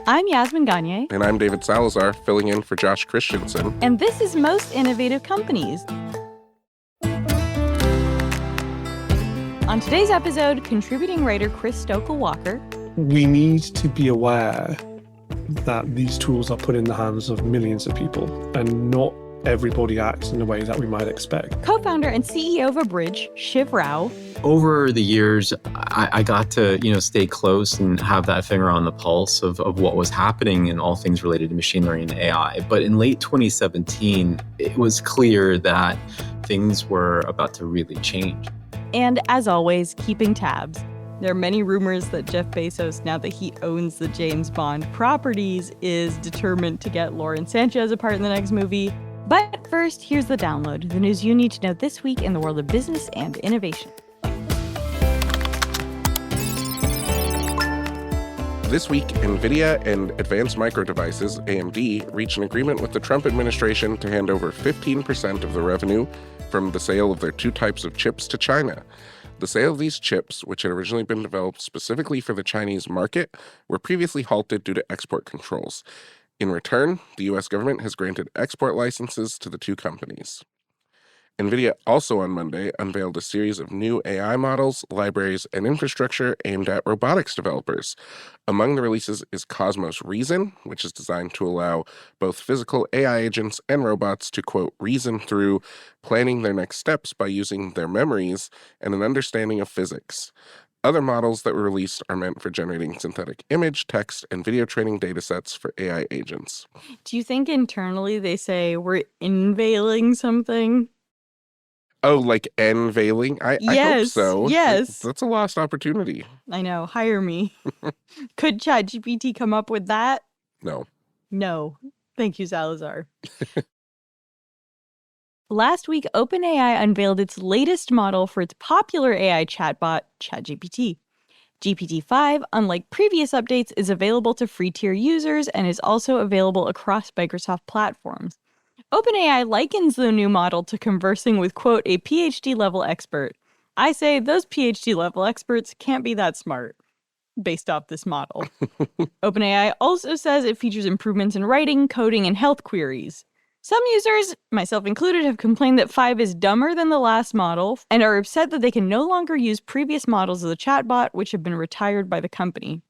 I'm Yasmin Gagne. And I'm David Salazar, filling in for Josh Christensen. And this is Most Innovative Companies. On today's episode, contributing writer Chris Stokel-Walker. We need to be aware that these tools are put in the hands of millions of people, and not everybody acts in the way that we might expect. Co-founder and CEO of Abridge, Shiv Rao. Over the years, I got to, stay close and have that finger on the pulse of what was happening in all things related to machine learning and AI. But in late 2017, it was clear that things were about to really change. And as always, keeping tabs. There are many rumors that Jeff Bezos, now that he owns the James Bond properties, is determined to get Lauren Sanchez a part in the next movie. But first, here's the download, the news you need to know this week in the world of business and innovation. This week, Nvidia and Advanced Micro Devices, AMD, reached an agreement with the Trump administration to hand over 15% of the revenue from the sale of their two types of chips to China. The sale of these chips, which had originally been developed specifically for the Chinese market, were previously halted due to export controls. In return, the U.S. government has granted export licenses to the two companies. Nvidia also on Monday unveiled a series of new AI models, libraries, and infrastructure aimed at robotics developers. Among the releases is Cosmos Reason, which is designed to allow both physical AI agents and robots to, quote, reason through planning their next steps by using their memories and an understanding of physics. Other models that were released are meant for generating synthetic image, text, and video training datasets for AI agents. Do you think internally they say we're unveiling something? Oh, like unveiling? I hope so. Yes. That's a lost opportunity. I know. Hire me. Could ChatGPT come up with that? No. No. Thank you, Salazar. Last week, OpenAI unveiled its latest model for its popular AI chatbot, ChatGPT. GPT-5, unlike previous updates, is available to free-tier users and is also available across Microsoft platforms. OpenAI likens the new model to conversing with, quote, a PhD-level expert. I say those PhD-level experts can't be that smart, based off this model. OpenAI also says it features improvements in writing, coding, and health queries. Some users, myself included, have complained that 5 is dumber than the last model and are upset that they can no longer use previous models of the chatbot, which have been retired by the company.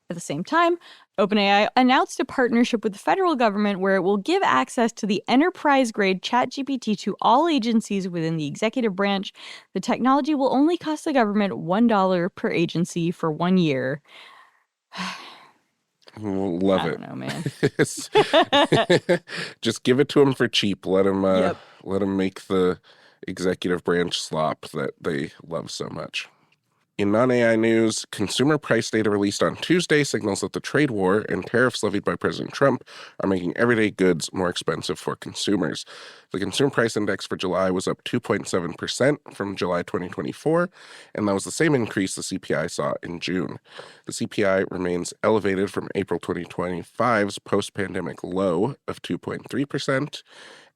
At the same time, OpenAI announced a partnership with the federal government where it will give access to the enterprise-grade ChatGPT to all agencies within the executive branch. The technology will only cost the government $1 per agency for 1 year. Love it. I don't know, man. Just give it to them for cheap. Let them make the executive branch slop that they love so much. In non-AI news, consumer price data released on Tuesday signals that the trade war and tariffs levied by President Trump are making everyday goods more expensive for consumers. The consumer price index for July was up 2.7% from July 2024, and that was the same increase the CPI saw in June. The CPI remains elevated from April 2025's post-pandemic low of 2.3%,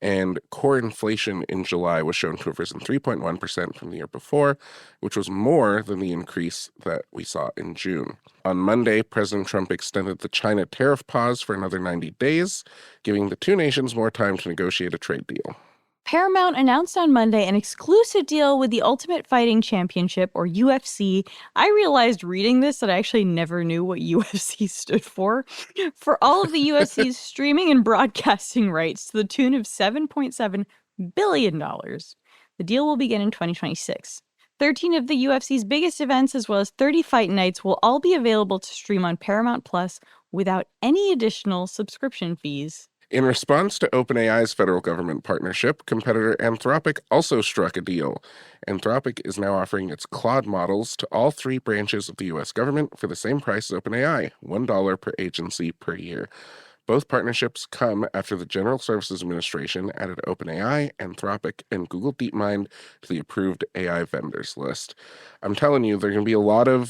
and core inflation in July was shown to have risen 3.1% from the year before, which was more than the increase that we saw in June. On Monday, President Trump extended the China tariff pause for another 90 days, giving the two nations more time to negotiate a trade deal. Paramount announced on Monday an exclusive deal with the Ultimate Fighting Championship, or UFC. I realized reading this that I actually never knew what UFC stood for all of the UFC's streaming and broadcasting rights to the tune of $7.7 billion. The deal will begin in 2026. 13 of the UFC's biggest events, as well as 30 fight nights, will all be available to stream on Paramount Plus without any additional subscription fees. In response to OpenAI's federal government partnership, competitor Anthropic also struck a deal. Anthropic is now offering its Claude models to all 3 branches of the U.S. government for the same price as OpenAI, $1 per agency per year. Both partnerships come after the General Services Administration added OpenAI, Anthropic, and Google DeepMind to the approved AI vendors list. I'm telling you, there are going to be a lot of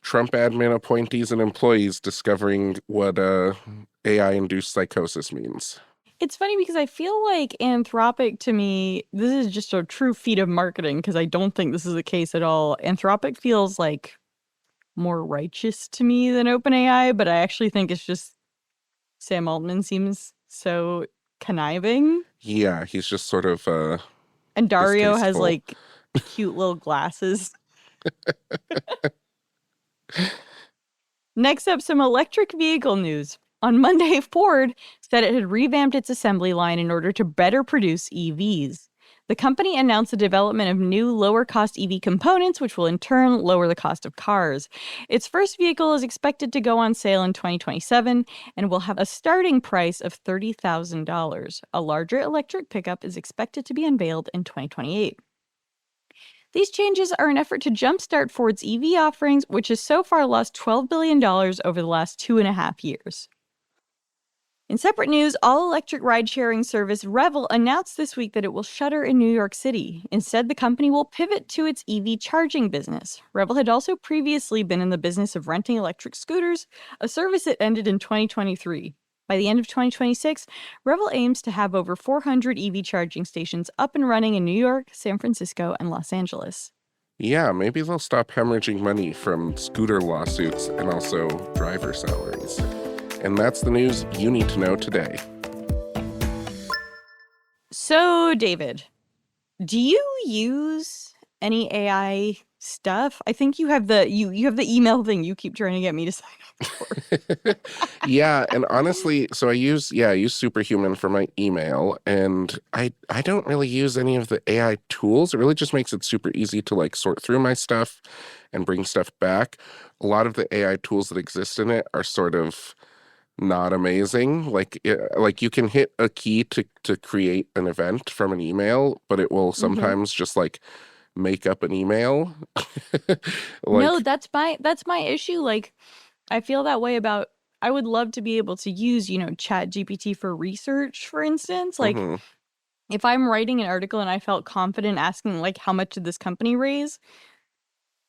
Trump admin appointees and employees discovering what AI-induced psychosis means. It's funny because I feel like Anthropic, to me, this is just a true feat of marketing because I don't think this is the case at all. Anthropic feels like more righteous to me than OpenAI, but I actually think it's just Sam Altman seems so conniving. Yeah, he's just sort of And Dario has distasteful. like cute little glasses. Next up, some electric vehicle news. On Monday, Ford said it had revamped its assembly line in order to better produce EVs. The company announced the development of new lower-cost EV components, which will in turn lower the cost of cars. Its first vehicle is expected to go on sale in 2027 and will have a starting price of $30,000. A larger electric pickup is expected to be unveiled in 2028. These changes are an effort to jumpstart Ford's EV offerings, which has so far lost $12 billion over the last 2.5 years. In separate news, all-electric ride-sharing service Revel announced this week that it will shutter in New York City. Instead, the company will pivot to its EV charging business. Revel had also previously been in the business of renting electric scooters, a service that ended in 2023. By the end of 2026, Revel aims to have over 400 EV charging stations up and running in New York, San Francisco, and Los Angeles. Yeah, maybe they'll stop hemorrhaging money from scooter lawsuits and also driver salaries. And that's the news you need to know today. So, David, do you use any AI stuff? I think you have the you have the email thing you keep trying to get me to sign up for. Yeah, and honestly, so I use Superhuman for my email, and I don't really use any of the AI tools. It really just makes it super easy to like sort through my stuff and bring stuff back. A lot of the AI tools that exist in it are sort of not amazing. Like you can hit a key to create an event from an email, but it will sometimes just like make up an email. No, that's my issue. Like, I feel that way about. I would love to be able to use, ChatGPT for research, for instance. Like, Mhm. if I'm writing an article and I felt confident asking, like, how much did this company raise?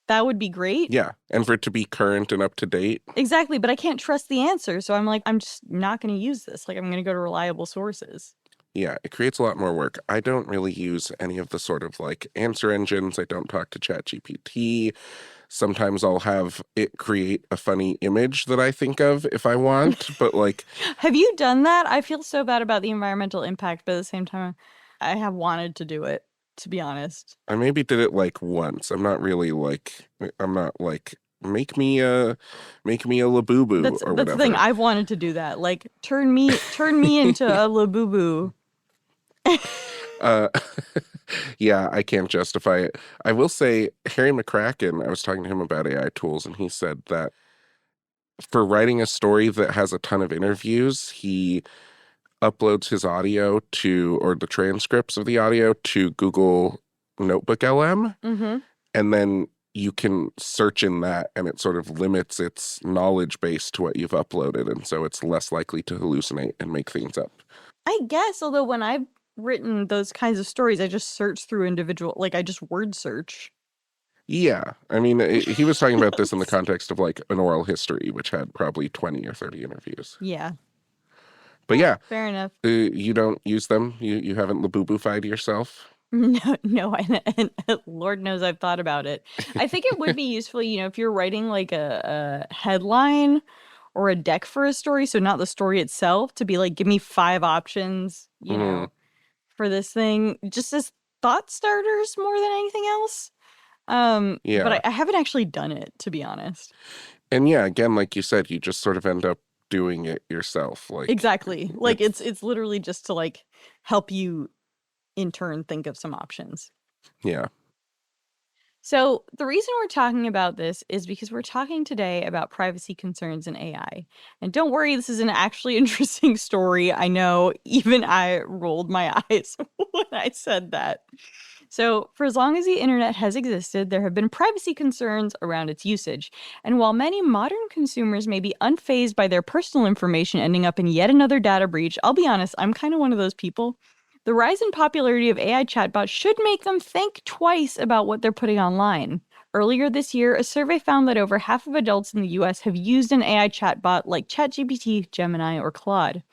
That would be great. Yeah, and for it to be current and up to date. Exactly, but I can't trust the answer, so I'm like, I'm just not going to use this. Like, I'm going to go to reliable sources. Yeah, it creates a lot more work. I don't really use any of the sort of like answer engines. I don't talk to ChatGPT. Sometimes I'll have it create a funny image that I think of if I want, but like, Have you done that? I feel so bad about the environmental impact, but at the same time, I have wanted to do it, to be honest. I maybe did it like once. I'm not like make me a Labubu That's or the thing. whatever. I've wanted to do that. Like, turn me into a labubu. Uh, yeah, I can't justify it. I will say Harry McCracken, I was talking to him about AI tools, and he said that for writing a story that has a ton of interviews, he uploads his audio or the transcripts of the audio to Google Notebook LM, Mm-hmm. and then you can search in that, and it sort of limits its knowledge base to what you've uploaded, and so it's less likely to hallucinate and make things up. I guess, although when I've written those kinds of stories, I just search through individual, like I just word search. Yeah, I mean, he was talking about this in the context of like an oral history, which had probably 20 or 30 interviews. Yeah, But yeah, fair enough. you don't use them? You haven't labubufied yourself? No, and Lord knows I've thought about it. I think it would be useful, if you're writing like a headline or a deck for a story, so not the story itself, to be like, give me 5 options, for this thing, just as thought starters more than anything else. But Yeah. I haven't actually done it, to be honest. And yeah, again, like you said, you just sort of end up doing it yourself. Like Exactly. Like it's literally just to like help you in turn think of some options. yeah. So the reason we're talking about this is because we're talking today about privacy concerns in AI. And don't worry, this is an actually interesting story. I know even I rolled my eyes when I said that. So, for as long as the internet has existed, there have been privacy concerns around its usage. And while many modern consumers may be unfazed by their personal information ending up in yet another data breach, I'll be honest, I'm kind of one of those people. The rise in popularity of AI chatbots should make them think twice about what they're putting online. Earlier this year, a survey found that over half of adults in the US have used an AI chatbot like ChatGPT, Gemini, or Claude.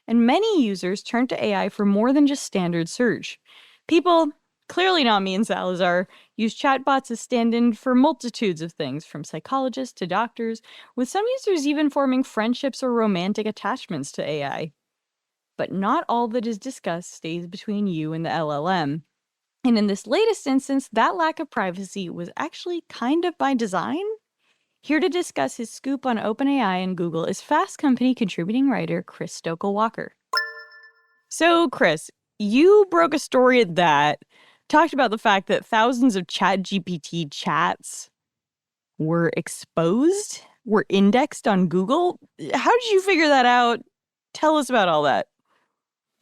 And many users turn to AI for more than just standard search. People, clearly not me and Salazar, use chatbots as stand-in for multitudes of things, from psychologists to doctors, with some users even forming friendships or romantic attachments to AI. But not all that is discussed stays between you and the LLM. And in this latest instance, that lack of privacy was actually kind of by design. Here to discuss his scoop on OpenAI and Google is Fast Company contributing writer Chris Stokel-Walker. So, Chris, you broke a story that talked about the fact that thousands of ChatGPT chats were exposed, were indexed on Google. How did you figure that out? Tell us about all that.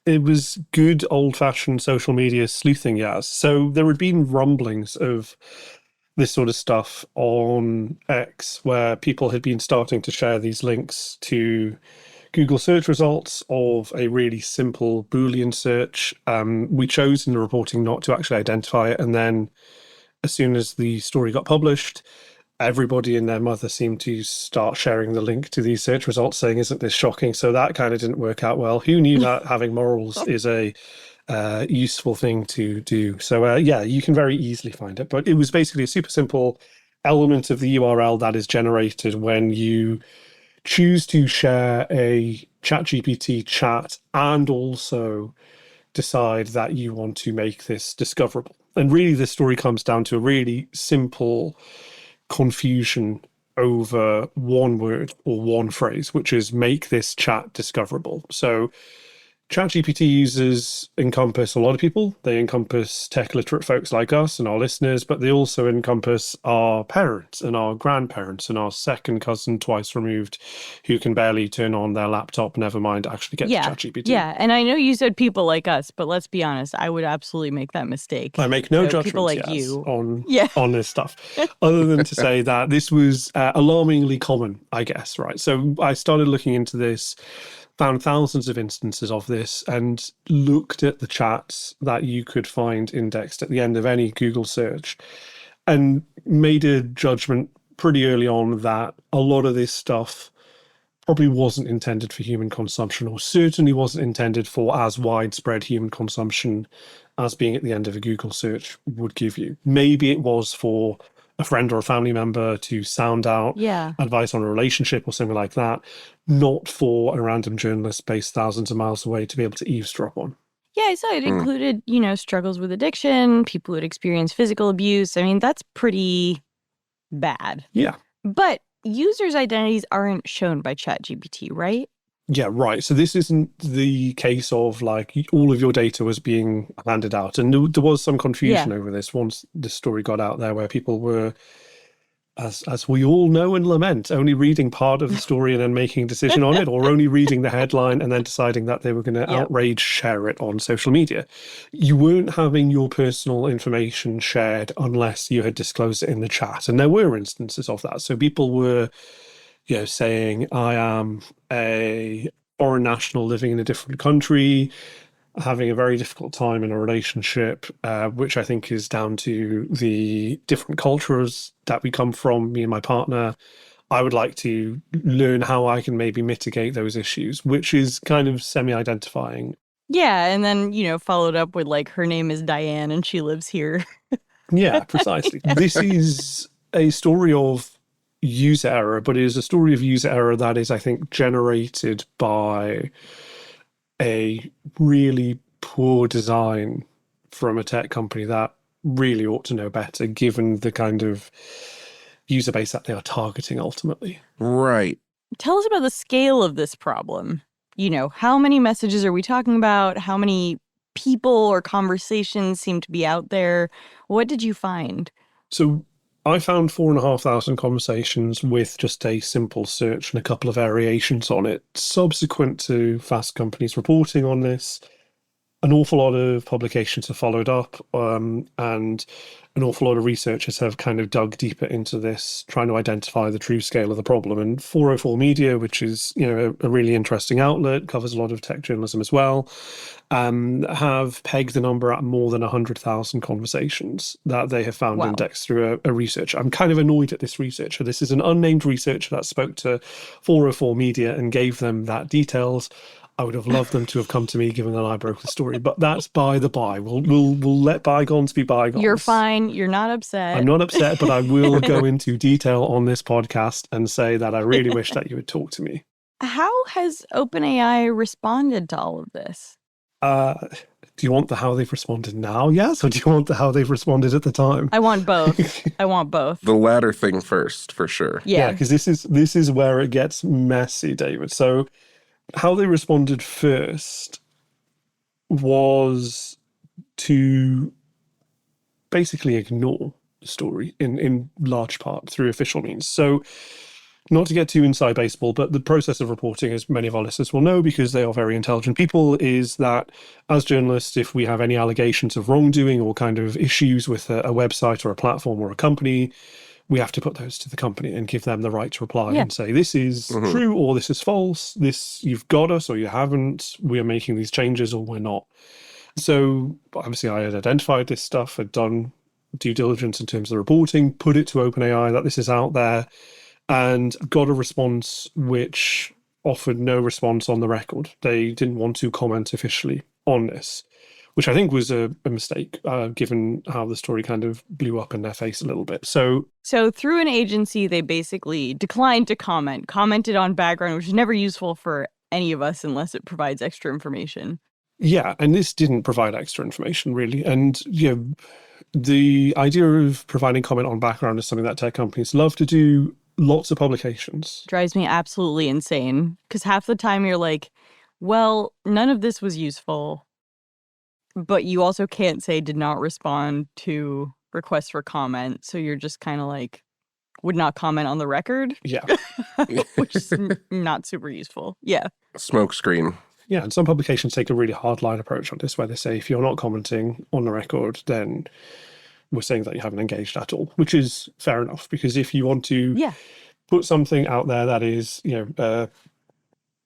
It was good old-fashioned social media sleuthing, Yaz. So there had been rumblings of this sort of stuff on X, where people had been starting to share these links to Google search results of a really simple Boolean search. We chose in the reporting not to actually identify it. And then as soon as the story got published, everybody and their mother seemed to start sharing the link to these search results, saying, "Isn't this shocking?" So that kind of didn't work out well. Who knew that having morals is a useful thing to do? So yeah, you can very easily find it. But it was basically a super simple element of the URL that is generated when you choose to share a ChatGPT chat and also decide that you want to make this discoverable. And really, this story comes down to a really simple confusion over one word or one phrase, which is make this chat discoverable. So ChatGPT users encompass a lot of people. They encompass tech literate folks like us and our listeners, but they also encompass our parents and our grandparents and our second cousin twice removed who can barely turn on their laptop, never mind actually get to ChatGPT. Yeah, and I know you said people like us, but let's be honest, I would absolutely make that mistake. I make no So judgments people like you. on this stuff, other than to say that this was alarmingly common, I guess, right? So I started looking into this, found thousands of instances of this, and looked at the chats that you could find indexed at the end of any Google search, and made a judgment pretty early on that a lot of this stuff probably wasn't intended for human consumption, or certainly wasn't intended for as widespread human consumption as being at the end of a Google search would give you. Maybe it was for a friend or a family member to sound out advice on a relationship or something like that, not for a random journalist based thousands of miles away to be able to eavesdrop on. Yeah, I saw it included, struggles with addiction, people who had experienced physical abuse. I mean, that's pretty bad. Yeah. But users' identities aren't shown by ChatGPT, right? Yeah, right. So this isn't the case of like all of your data was being handed out. And there was some confusion over this once the story got out there, where people were, as we all know and lament, only reading part of the story and then making a decision on it, or only reading the headline and then deciding that they were going to outrage share it on social media. You weren't having your personal information shared unless you had disclosed it in the chat. And there were instances of that. So people were saying, I am a foreign national living in a different country, having a very difficult time in a relationship, which I think is down to the different cultures that we come from, me and my partner. I would like to learn how I can maybe mitigate those issues, which is kind of semi-identifying. Yeah, and then, followed up with like, her name is Diane and she lives here. Yeah, precisely. This is a story of user error, but it is a story of user error that is, I think, generated by a really poor design from a tech company that really ought to know better, given the kind of user base that they are targeting ultimately. Right. Tell us about the scale of this problem. How many messages are we talking about? How many people or conversations seem to be out there? What did you find? So I found 4,500 conversations with just a simple search and a couple of variations on it. Subsequent to Fast Company's reporting on this, an awful lot of publications have followed up, and an awful lot of researchers have kind of dug deeper into this, trying to identify the true scale of the problem. And 404 Media, which is a really interesting outlet, covers a lot of tech journalism as well, have pegged the number at more than 100,000 conversations that they have found indexed through a researcher. I'm kind of annoyed at this researcher. This is an unnamed researcher that spoke to 404 Media and gave them that details. I would have loved them to have come to me given that I broke the story, but that's by the by. We'll let bygones be bygones. You're fine. You're not upset. I'm not upset, but I will go into detail on this podcast and say that I really wish that you would talk to me. How has OpenAI responded to all of this? Do you want the how they've responded now, yes? Or do you want the how they've responded at the time? I want both. I want both. The latter thing first, for sure. Yeah, because this is where it gets messy, David. So how they responded first was to basically ignore the story in large part through official means. So not to get too inside baseball, but the process of reporting, as many of our listeners will know because they are very intelligent people, is that as journalists, if we have any allegations of wrongdoing or kind of issues with a website or a platform or a company, we have to put those to the company and give them the right to reply and say, this is true or this is false. This, you've got us or you haven't. We are making these changes or we're not. So obviously I had identified this stuff, had done due diligence in terms of the reporting, put it to OpenAI that this is out there, and got a response which offered no response on the record. They didn't want to comment officially on this, which I think was a mistake, given how the story kind of blew up in their face a little bit. So through an agency, they basically declined to commented on background, which is never useful for any of us unless it provides extra information. Yeah, and this didn't provide extra information, really. And, the idea of providing comment on background is something that tech companies love to do. Lots of publications. Drives me absolutely insane because half the time you're like, well, none of this was useful, but you also can't say did not respond to requests for comment. So you're just kind of like, would not comment on the record. Yeah. Which is not super useful. Yeah. Smoke screen. Yeah, and some publications take a really hard line approach on this, where they say if you're not commenting on the record, then we're saying that you haven't engaged at all, which is fair enough, because if you want to put something out there that is, a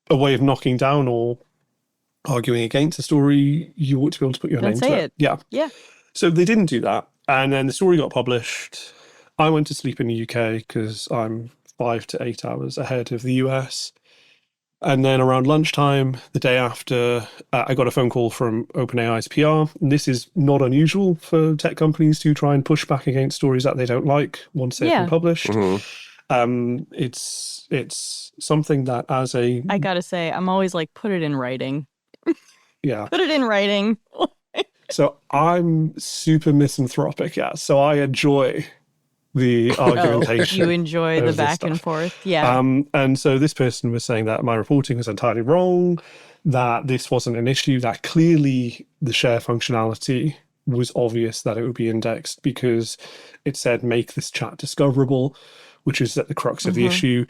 way of knocking down or arguing against a story, you ought to be able to put your name to it. Yeah. So they didn't do that. And then the story got published. I went to sleep in the UK because I'm 5 to 8 hours ahead of the US. And then around lunchtime, the day after, I got a phone call from OpenAI's PR. And this is not unusual for tech companies to try and push back against stories that they don't like once they've been published. It's something that as a... I gotta say, I'm always like, put it in writing. Yeah. Put it in writing. So I'm super misanthropic, so I enjoy the argumentation. You enjoy the back and forth. Yeah. And so this person was saying that my reporting was entirely wrong, that this wasn't an issue, that clearly the share functionality was obvious that it would be indexed because it said make this chat discoverable, which is at the crux of the issue.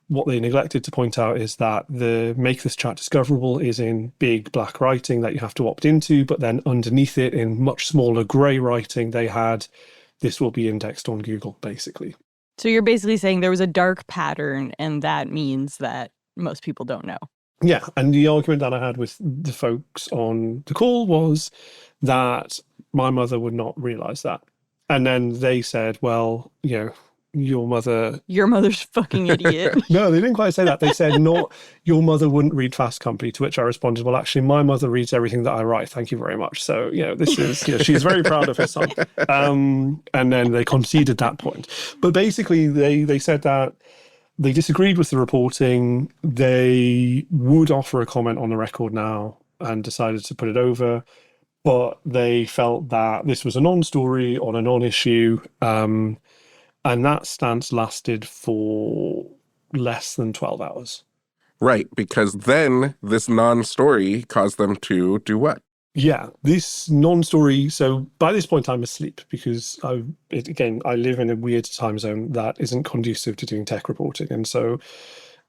What they neglected to point out is that the make this chat discoverable is in big black writing that you have to opt into, but then underneath it in much smaller grey writing, they had this will be indexed on Google, basically. So you're basically saying there was a dark pattern, and that means that most people don't know. Yeah, and the argument that I had with the folks on the call was that my mother would not realise that. And then they said, well, your mother's a fucking idiot. No, they didn't quite say that. They said, not your mother wouldn't read Fast Company, to which I responded, well, actually, my mother reads everything that I write. Thank you very much. So, this is, she's very proud of her son. And then they conceded that point. But basically, they said that they disagreed with the reporting. They would offer a comment on the record now and decided to put it over. But they felt that this was a non-story on a non-issue. And that stance lasted for less than 12 hours. Right, because then this non-story caused them to do what? Yeah, this non-story. So by this point, I'm asleep because I live in a weird time zone that isn't conducive to doing tech reporting. And so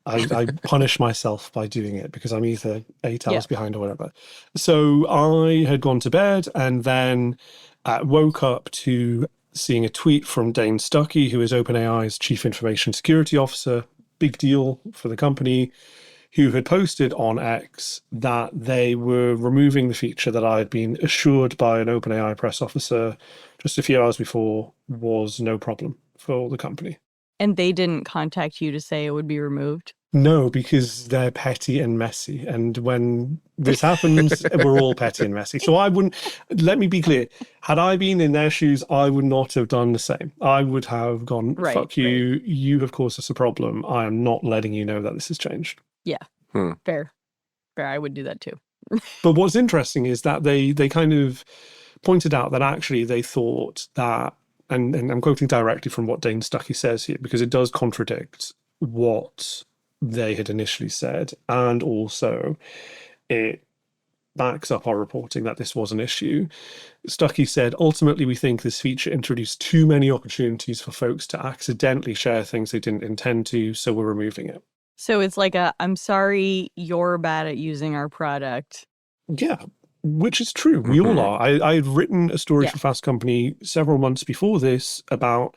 I punish myself by doing it because I'm either 8 hours behind or whatever. So I had gone to bed and then woke up to seeing a tweet from Dane Stuckey, who is OpenAI's Chief Information Security Officer, big deal for the company, who had posted on X that they were removing the feature that I had been assured by an OpenAI press officer just a few hours before was no problem for the company. And they didn't contact you to say it would be removed? No, because they're petty and messy. And when this happens, we're all petty and messy. So I wouldn't, let me be clear. Had I been in their shoes, I would not have done the same. I would have gone, Right, fuck you. You have caused us a problem. I am not letting you know that this has changed. Yeah. Fair. I would do that too. But what's interesting is that they kind of pointed out that actually they thought that, and I'm quoting directly from what Dane Stuckey says here, because it does contradict what they had initially said, and also it backs up our reporting that this was an issue. Stuckey said, ultimately, we think this feature introduced too many opportunities for folks to accidentally share things they didn't intend to, so we're removing it. So it's like I'm sorry you're bad at using our product. Yeah, which is true. We all are. I had written a story for Fast Company several months before this about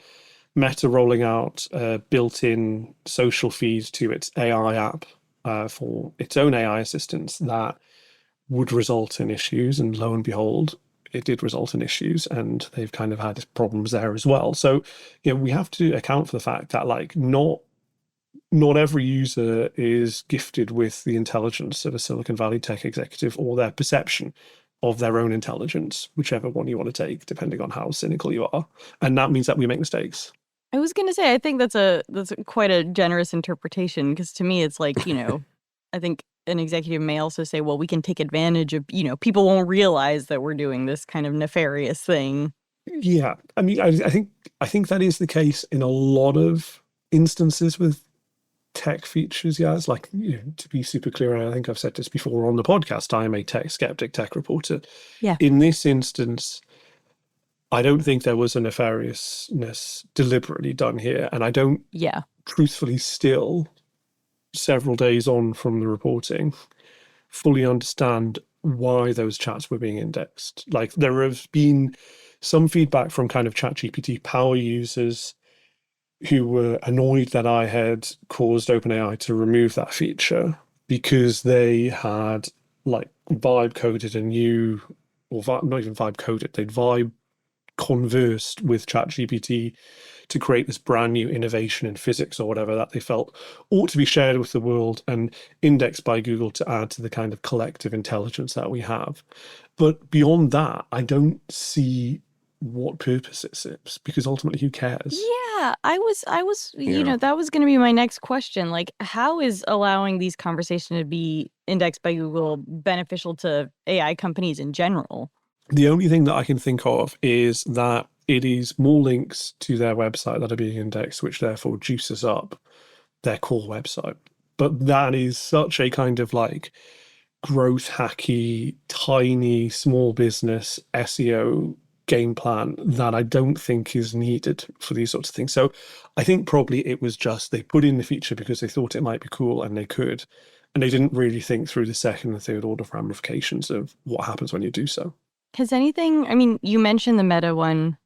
Meta rolling out a built-in social feed to its AI app for its own AI assistants that would result in issues. And lo and behold, it did result in issues, and they've kind of had problems there as well. So, we have to account for the fact that not every user is gifted with the intelligence of a Silicon Valley tech executive or their perception of their own intelligence, whichever one you want to take, depending on how cynical you are. And that means that we make mistakes. I was going to say, I think that's quite a generous interpretation, because to me, it's like, I think an executive may also say, well, we can take advantage of, people won't realize that we're doing this kind of nefarious thing. Yeah. I mean, I think that is the case in a lot of instances with tech features. Yeah, it's like, to be super clear, and I think I've said this before on the podcast, I am a tech skeptic, tech reporter. Yeah. In this instance, I don't think there was a nefariousness deliberately done here. And I don't truthfully still, several days on from the reporting, fully understand why those chats were being indexed. Like, there have been some feedback from kind of ChatGPT power users who were annoyed that I had caused OpenAI to remove that feature because they had vibe coded a new, or not even vibe coded, they'd vibe conversed with ChatGPT to create this brand new innovation in physics or whatever that they felt ought to be shared with the world and indexed by Google to add to the kind of collective intelligence that we have. But beyond that, I don't see what purpose it serves, because ultimately, who cares? Yeah, I was, that was going to be my next question. Like, how is allowing these conversations to be indexed by Google beneficial to AI companies in general? The only thing that I can think of is that it is more links to their website that are being indexed, which therefore juices up their core website. But that is such a kind of growth hacky, tiny, small business SEO game plan that I don't think is needed for these sorts of things. So I think probably it was just they put in the feature because they thought it might be cool and they could. And they didn't really think through the second and third order ramifications of what happens when you do so. Has anything, I mean, you mentioned the Meta one.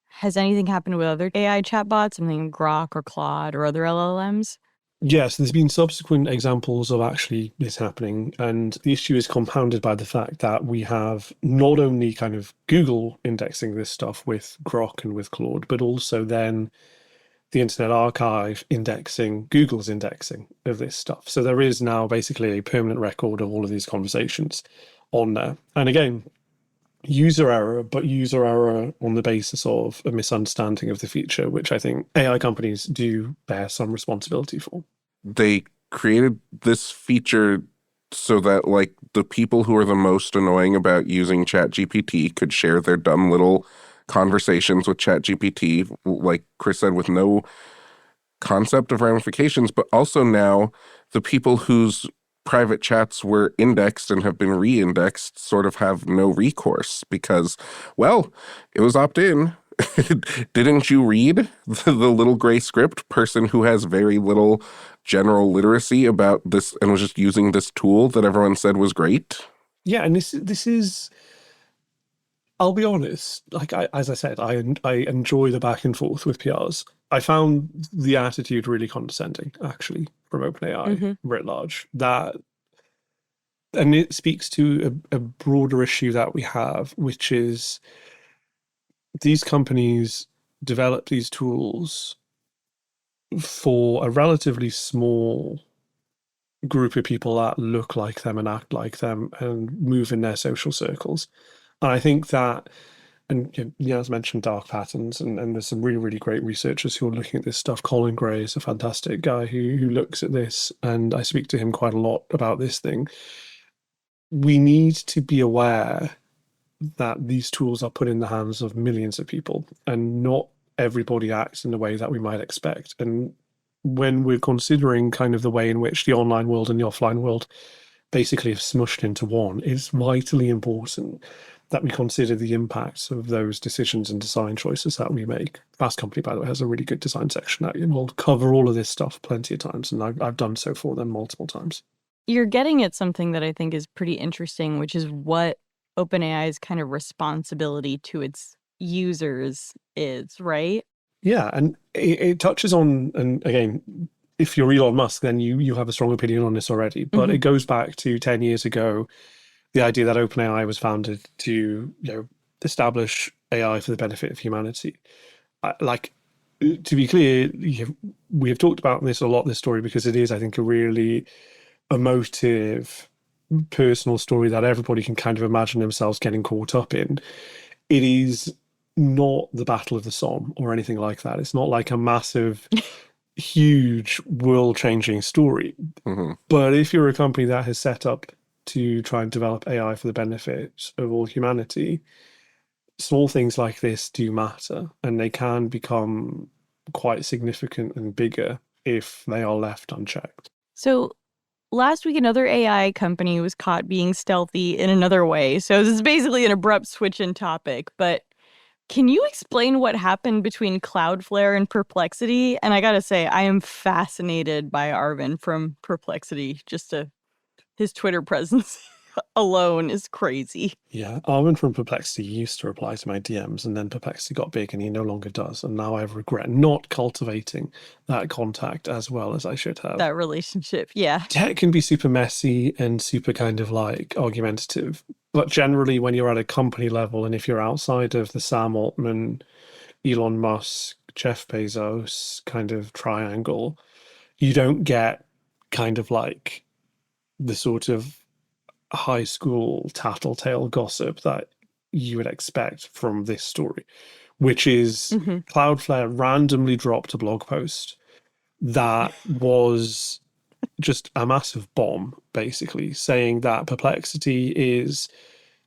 Has anything happened with other AI chatbots, something Grok or Claude or other LLMs? Yes, there's been subsequent examples of actually this happening. And the issue is compounded by the fact that we have not only kind of Google indexing this stuff with Grok and with Claude, but also then the Internet Archive indexing Google's indexing of this stuff. So there is now basically a permanent record of all of these conversations on there. And again, user error, but user error on the basis of a misunderstanding of the feature, which I think AI companies do bear some responsibility for. They created this feature so that the people who are the most annoying about using ChatGPT could share their dumb little conversations with ChatGPT, like Chris said, with no concept of ramifications, but also now the people whose private chats were indexed and have been re-indexed sort of have no recourse because, well, it was opt-in. Didn't you read the little gray script person who has very little general literacy about this and was just using this tool that everyone said was great? Yeah, and this is, I'll be honest, as I said, I enjoy the back and forth with PRs. I found the attitude really condescending, actually, from OpenAI writ large. And it speaks to a broader issue that we have, which is these companies develop these tools for a relatively small group of people that look like them and act like them and move in their social circles. And I think that, and Yas mentioned dark patterns, and there's some really, really great researchers who are looking at this stuff. Colin Gray is a fantastic guy who looks at this, and I speak to him quite a lot about this thing. We need to be aware that these tools are put in the hands of millions of people, and not everybody acts in the way that we might expect. And when we're considering kind of the way in which the online world and the offline world basically have smushed into one, it's vitally important that we consider the impacts of those decisions and design choices that we make. Fast Company, by the way, has a really good design section that will cover all of this stuff plenty of times, and I've done so for them multiple times. You're getting at something that I think is pretty interesting, which is what OpenAI's kind of responsibility to its users is, right? Yeah, and it touches on, and again, if you're Elon Musk, then you have a strong opinion on this already, but it goes back to 10 years ago, the idea that OpenAI was founded to establish AI for the benefit of humanity. Like, to be clear, we have talked about this a lot, this story, because it is, I think, a really emotive, personal story that everybody can kind of imagine themselves getting caught up in. It is not the Battle of the Somme or anything like that. It's not like a massive, huge, world-changing story. But if you're a company that has set up to try and develop AI for the benefit of all humanity, small things like this do matter, and they can become quite significant and bigger if they are left unchecked. So last week, another AI company was caught being stealthy in another way. So this is basically an abrupt switch in topic, but can you explain what happened between Cloudflare and Perplexity? And I gotta say, I am fascinated by Arvin from Perplexity. His Twitter presence alone is crazy. Yeah, Arvin from Perplexity used to reply to my DMs, and then Perplexity got big and he no longer does. And now I regret not cultivating that contact as well as I should have. That relationship, yeah. Tech can be super messy and super kind of like argumentative. But generally, when you're at a company level, and if you're outside of the Sam Altman, Elon Musk, Jeff Bezos kind of triangle, you don't get kind of like the sort of high school tattletale gossip that you would expect from this story, which is Cloudflare randomly dropped a blog post that was just a massive bomb, basically saying that Perplexity is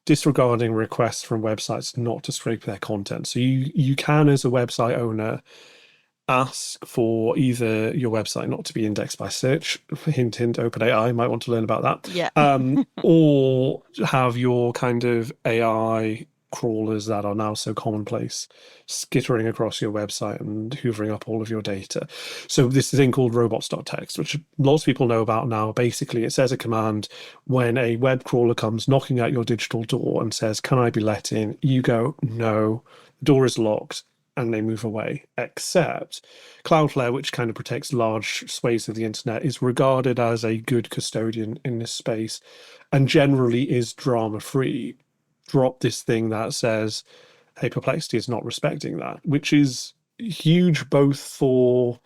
disregarding requests from websites not to scrape their content. So you can, as a website owner, ask for either your website not to be indexed by search, hint, hint, OpenAI might want to learn about that, Yeah. or have your kind of AI crawlers that are now so commonplace skittering across your website and hoovering up all of your data. So this thing called robots.txt, which lots of people know about now. Basically, it says a command when a web crawler comes knocking at your digital door and says, "Can I be let in?" You go, "No, the door is locked," and they move away. Except Cloudflare, which kind of protects large swathes of the internet, is regarded as a good custodian in this space and generally is drama-free. Drop this thing that says, hey, Perplexity is not respecting that, which is huge both for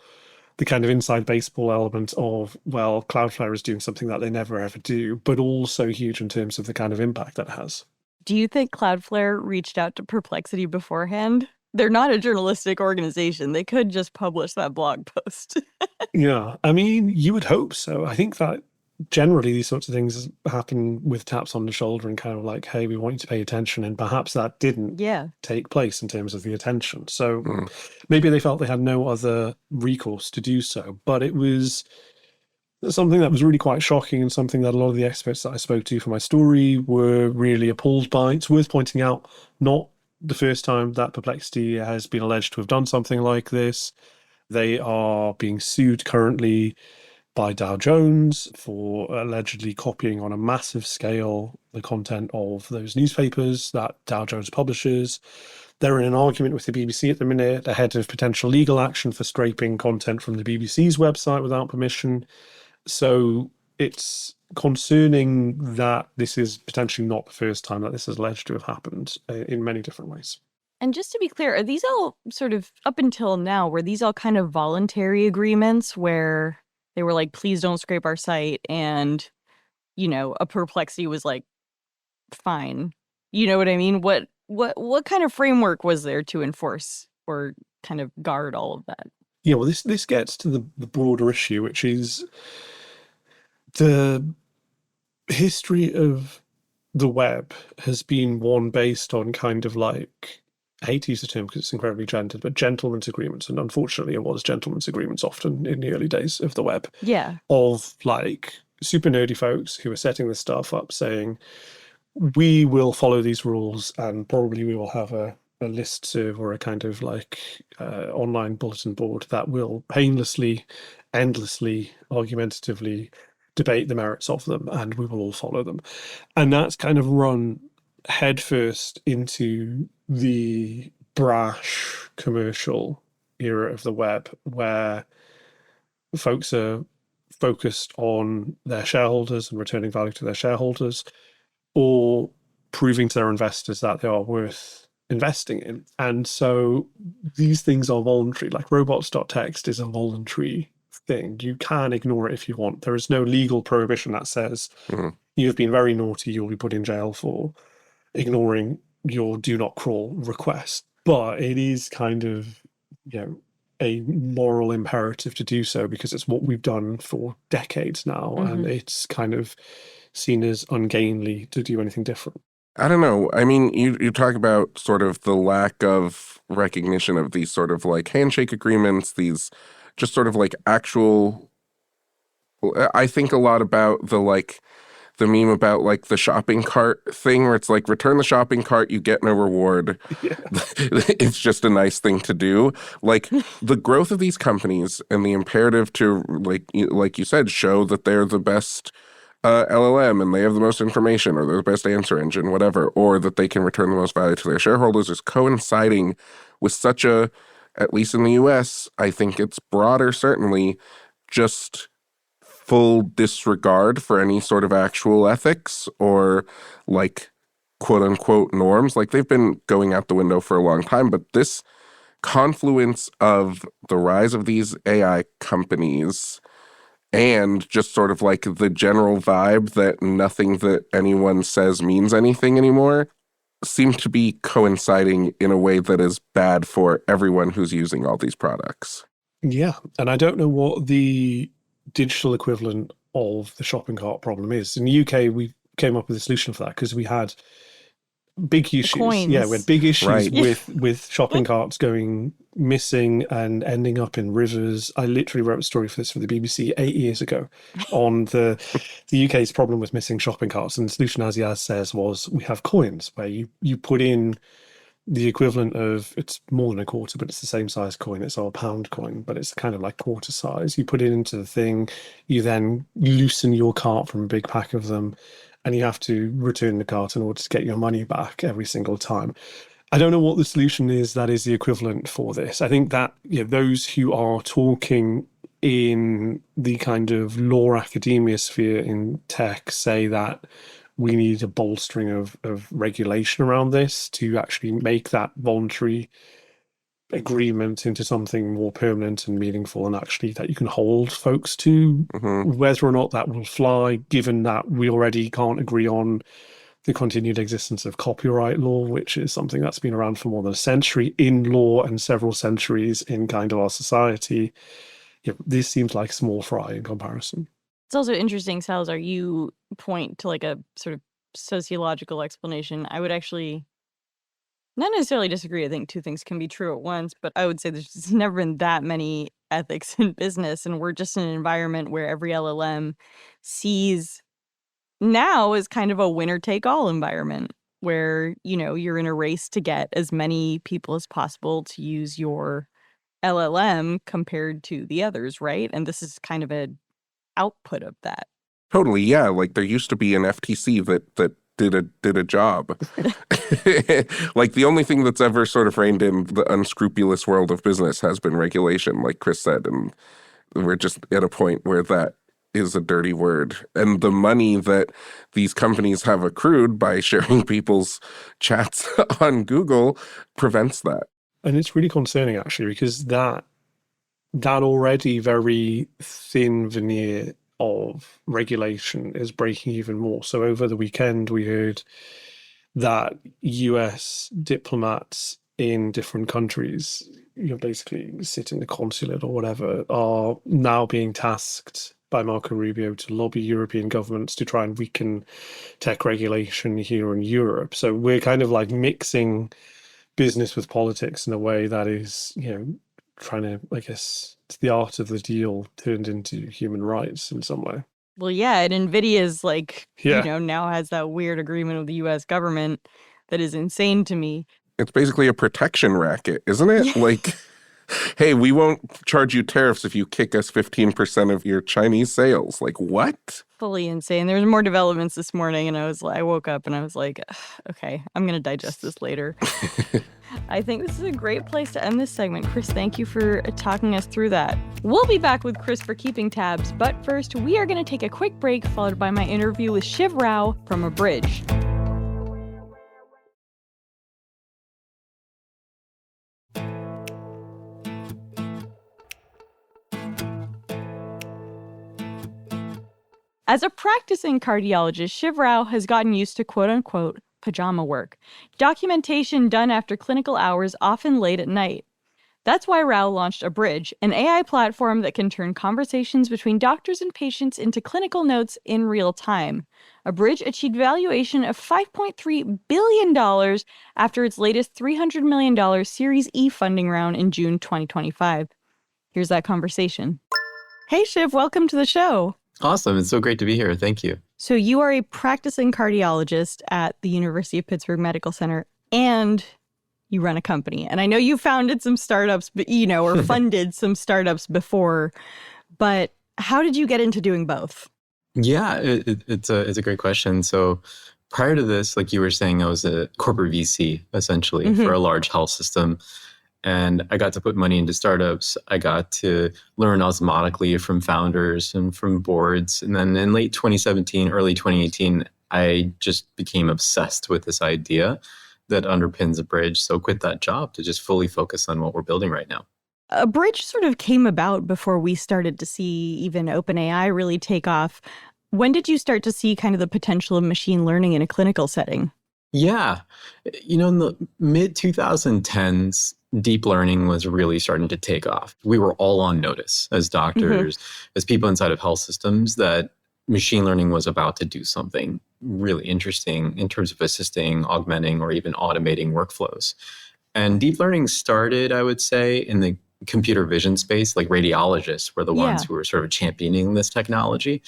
the kind of inside baseball element of, well, Cloudflare is doing something that they never ever do, but also huge in terms of the kind of impact that has. Do you think Cloudflare reached out to Perplexity beforehand? They're not a journalistic organization. They could just publish that blog post. Yeah, I mean, you would hope so. I think that generally these sorts of things happen with taps on the shoulder and kind of like, hey, we want you to pay attention. And perhaps that didn't take place in terms of the attention. So maybe they felt they had no other recourse to do so. But it was something that was really quite shocking, and something that a lot of the experts that I spoke to for my story were really appalled by. It's worth pointing out, not the first time that Perplexity has been alleged to have done something like this. They are being sued currently by Dow Jones for allegedly copying on a massive scale the content of those newspapers that Dow Jones publishes. They're in an argument with the BBC at the minute, ahead of potential legal action for scraping content from the BBC's website without permission. So it's concerning that this is potentially not the first time that this is alleged to have happened in many different ways. And just to be clear, are these all sort of, up until now, were these all kind of voluntary agreements where They were like, please don't scrape our site. And, a Perplexity was like, fine. You know what I mean? What kind of framework was there to enforce or kind of guard all of that? Yeah, well, this gets to the broader issue, which is the history of the web has been one based on kind of like, I hate to use the term because it's incredibly gendered, but gentlemen's agreements. And unfortunately, it was gentlemen's agreements often in the early days of the web. Yeah. Of like super nerdy folks who are setting this stuff up saying, we will follow these rules and probably we will have a listserv or a kind of like online bulletin board that will painlessly, endlessly, argumentatively debate the merits of them, and we will all follow them. And that's kind of run headfirst into the brash commercial era of the web, where folks are focused on their shareholders and returning value to their shareholders, or proving to their investors that they are worth investing in. And so these things are voluntary. Like robots.txt is a voluntary thing. You can ignore it if you want. There is no legal prohibition that says you've been very naughty, you'll be put in jail for ignoring your do not crawl request. But it is kind of, a moral imperative to do so because it's what we've done for decades now. And it's kind of seen as ungainly to do anything different. I don't know. I mean, you talk about sort of the lack of recognition of these sort of like handshake agreements, these just sort of like actual. I think a lot about the meme about like the shopping cart thing where it's like return the shopping cart, you get no reward. Yeah. It's just a nice thing to do. Like the growth of these companies and the imperative to like you said, show that they're the best LLM and they have the most information or they're the best answer engine, whatever, or that they can return the most value to their shareholders is coinciding with such a, at least in the US, I think it's broader certainly, just full disregard for any sort of actual ethics or like quote unquote norms. Like they've been going out the window for a long time, but this confluence of the rise of these AI companies and just sort of like the general vibe that nothing that anyone says means anything anymore seem to be coinciding in a way that is bad for everyone who's using all these products. Yeah. And I don't know what the digital equivalent of the shopping cart problem is. In the UK, we came up with a solution for that because we had big issues. Coins. Yeah, we had big issues Right. with shopping carts going missing and ending up in rivers. I literally wrote a story for this for the BBC 8 years ago on the UK's problem with missing shopping carts. And the solution, as Yaz says, was we have coins where you put in the equivalent of, it's more than a quarter, but it's the same size coin. It's a pound coin, but it's kind of like quarter size. You put it into the thing, you then loosen your cart from a big pack of them, and you have to return the cart in order to get your money back every single time. I don't know what the solution is that is the equivalent for this. I think that those who are talking in the kind of law academia sphere in tech say that we need a bolstering of regulation around this to actually make that voluntary agreement into something more permanent and meaningful and actually that you can hold folks to. Whether or not that will fly, given that we already can't agree on the continued existence of copyright law, which is something that's been around for more than a century in law and several centuries in kind of our society. This seems like small fry in comparison. It's also interesting, Salazar, you point to like a sort of sociological explanation. I would actually not necessarily disagree. I think two things can be true at once, but I would say there's just never been that many ethics in business, and we're just in an environment where every LLM sees now as kind of a winner-take-all environment where, you're in a race to get as many people as possible to use your LLM compared to the others, right? And this is kind of an output of that. Totally, yeah. Like there used to be an FTC that did a job. Like the only thing that's ever sort of reigned in the unscrupulous world of business has been regulation, like Chris said, and we're just at a point where that is a dirty word. And the money that these companies have accrued by sharing people's chats on Google prevents that. And it's really concerning, actually, because that that already very thin veneer of regulation is breaking even more. So over the weekend, we heard that US diplomats in different countries, basically sit in the consulate or whatever, are now being tasked by Marco Rubio to lobby European governments to try and weaken tech regulation here in Europe. So we're kind of like mixing business with politics in a way that is, trying to, I guess, it's the art of the deal turned into human rights in some way. Well, yeah, and Nvidia's Yeah. now has that weird agreement with the US government that is insane to me. It's basically a protection racket, isn't it? Like, hey, we won't charge you tariffs if you kick us 15% of your Chinese sales. Like, what? Fully insane. There was more developments this morning, and I woke up and I was like, okay, I'm going to digest this later. I think this is a great place to end this segment. Chris, thank you for talking us through that. We'll be back with Chris for keeping tabs, but first, we are going to take a quick break, followed by my interview with Shiv Rao from Abridge. As a practicing cardiologist, Shiv Rao has gotten used to quote-unquote pajama work, documentation done after clinical hours, often late at night. That's why Rao launched Abridge, an AI platform that can turn conversations between doctors and patients into clinical notes in real time. Abridge achieved valuation of $5.3 billion after its latest $300 million Series E funding round in June 2025. Here's that conversation. Hey, Shiv, welcome to the show. Awesome. It's so great to be here. Thank you. So you are a practicing cardiologist at the University of Pittsburgh Medical Center, and you run a company. And I know you founded some startups, but or funded some startups before. But how did you get into doing both? Yeah, it's a great question. So prior to this, like you were saying, I was a corporate VC essentially for a large health system. And I got to put money into startups. I got to learn osmotically from founders and from boards. And then in late 2017, early 2018, I just became obsessed with this idea that underpins Abridge. So quit that job to just fully focus on what we're building right now. Abridge sort of came about before we started to see even OpenAI really take off. When did you start to see kind of the potential of machine learning in a clinical setting? Yeah. In the mid 2010s, deep learning was really starting to take off. We were all on notice as doctors, as people inside of health systems, that machine learning was about to do something really interesting in terms of assisting, augmenting, or even automating workflows. And deep learning started, I would say, in the computer vision space. Like radiologists were the ones who were sort of championing this technology.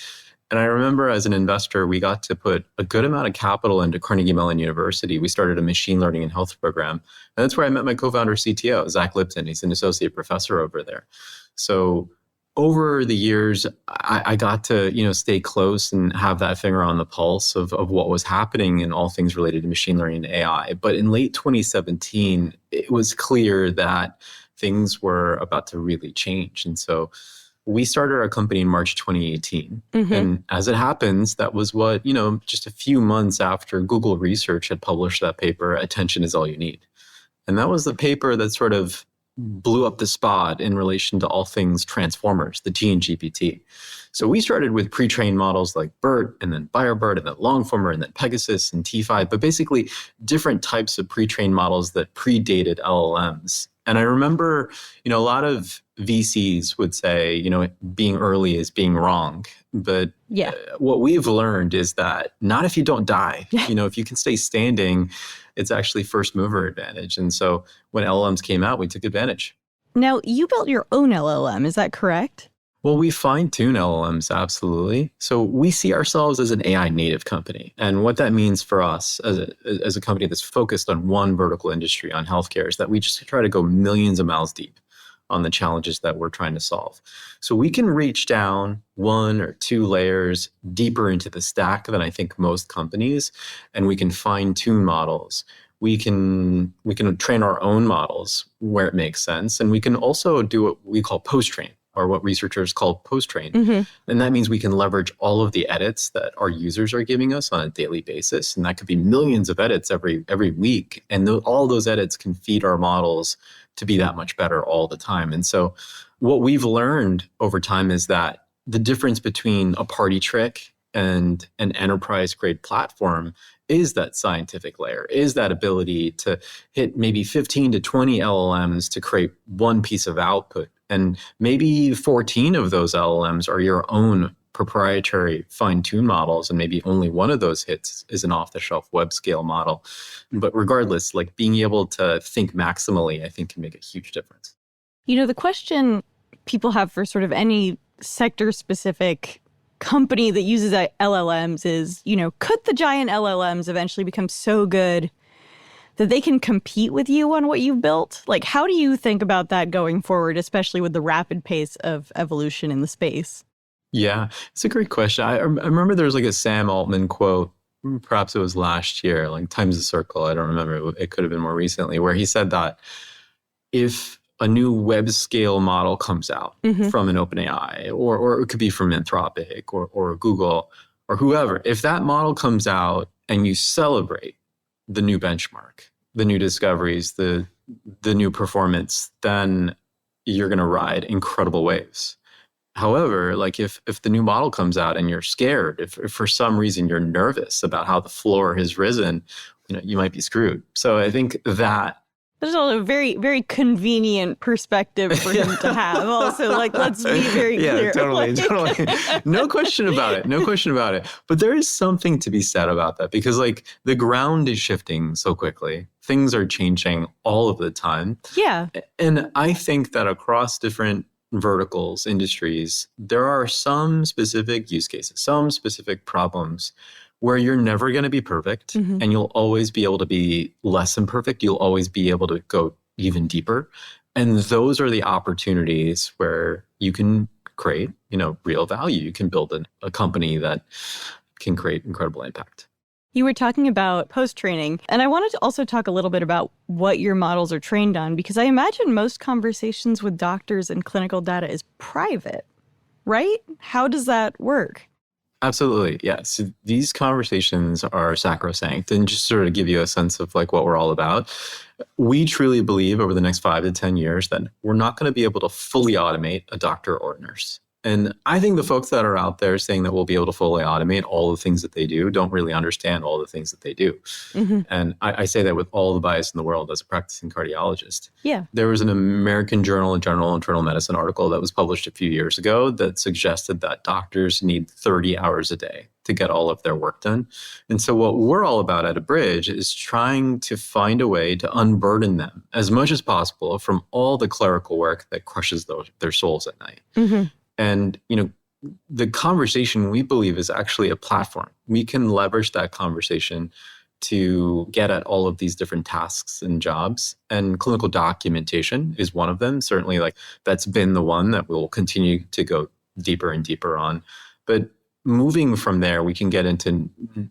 And I remember as an investor, we got to put a good amount of capital into Carnegie Mellon University. We started a machine learning and health program. And that's where I met my co-founder CTO, Zach Lipton. He's an associate professor over there. So over the years, I got to stay close and have that finger on the pulse of what was happening in all things related to machine learning and AI. But in late 2017, it was clear that things were about to really change. And so we started our company in March 2018. And as it happens, that was what, just a few months after Google Research had published that paper, Attention is All You Need. And that was the paper that sort of blew up the spot in relation to all things transformers, the T and GPT. So we started with pre-trained models like BERT, and then Firebird, and then Longformer, and then Pegasus and T5, but basically different types of pre-trained models that predated LLMs. And I remember, a lot of VCs would say, being early is being wrong. But what we've learned is that not if you don't die. If you can stay standing, it's actually first mover advantage. And so when LLMs came out, we took advantage. Now, you built your own LLM, is that correct? Well, we fine-tune LLMs, absolutely. So we see ourselves as an AI native company. And what that means for us as a company that's focused on one vertical industry, on healthcare, is that we just try to go millions of miles deep on the challenges that we're trying to solve. So we can reach down one or two layers deeper into the stack than I think most companies, and we can fine-tune models. We can train our own models where it makes sense, and we can also do what we call post-train, or what researchers call post-train. And that means we can leverage all of the edits that our users are giving us on a daily basis. And that could be millions of edits every week. And all those edits can feed our models to be that much better all the time. And so what we've learned over time is that the difference between a party trick and an enterprise grade platform is that scientific layer, is that ability to hit maybe 15 to 20 LLMs to create one piece of output. And maybe 14 of those LLMs are your own proprietary fine-tuned models, and maybe only one of those hits is an off-the-shelf web scale model. But regardless, like being able to think maximally, I think can make a huge difference. The question people have for sort of any sector-specific company that uses LLMs is, could the giant LLMs eventually become so good that they can compete with you on what you've built? Like, how do you think about that going forward, especially with the rapid pace of evolution in the space? Yeah, it's a great question. I remember there was like a Sam Altman quote, perhaps it was last year, like Time's a Circle. I don't remember. It could have been more recently, where he said that if a new web scale model comes out from an OpenAI, or it could be from Anthropic or Google or whoever, if that model comes out and you celebrate the new benchmark, the new discoveries, the new performance, then you're going to ride incredible waves. However, like if the new model comes out and you're scared, if for some reason you're nervous about how the floor has risen, you might be screwed. So I think that there's also a very, very convenient perspective for him to have. Also, like, let's be very clear. Yeah, totally. No question about it. But there is something to be said about that, because like the ground is shifting so quickly. Things are changing all of the time. Yeah. And I think that across different verticals, industries, there are some specific use cases, some specific problems where you're never going to be perfect, and you'll always be able to be less than perfect. You'll always be able to go even deeper. And those are the opportunities where you can create, real value. You can build a company that can create incredible impact. You were talking about post-training, and I wanted to also talk a little bit about what your models are trained on, because I imagine most conversations with doctors and clinical data is private, right? How does that work? Absolutely, yes. These conversations are sacrosanct, and just sort of give you a sense of like what we're all about. We truly believe over the next 5 to 10 years that we're not going to be able to fully automate a doctor or a nurse. And I think the folks that are out there saying that we'll be able to fully automate all the things that they do don't really understand all the things that they do. And I say that with all the bias in the world as a practicing cardiologist. Yeah. There was an American Journal of General Internal Medicine article that was published a few years ago that suggested that doctors need 30 hours a day to get all of their work done. And so what we're all about at Abridge is trying to find a way to unburden them as much as possible from all the clerical work that crushes their souls at night. And, the conversation, we believe, is actually a platform. We can leverage that conversation to get at all of these different tasks and jobs. And clinical documentation is one of them. Certainly, like that's been the one that we'll continue to go deeper and deeper on. But moving from there, we can get into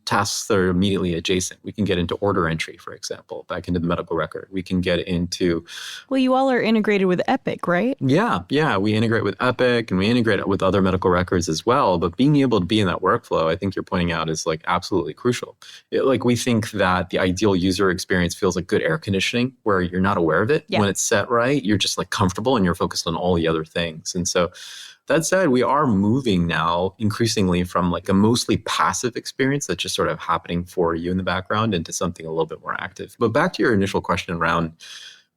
tasks that are immediately adjacent. We can get into order entry, for example, back into the medical record. We can get into... Well, you all are integrated with Epic, right? Yeah. We integrate with Epic, and we integrate it with other medical records as well. But being able to be in that workflow, I think you're pointing out, is like absolutely crucial. We think that the ideal user experience feels like good air conditioning, where you're not aware of it. Yeah. When it's set right, you're just like comfortable and you're focused on all the other things. And so that said, we are moving now increasingly from like a mostly passive experience that's just sort of happening for you in the background into something a little bit more active. But back to your initial question around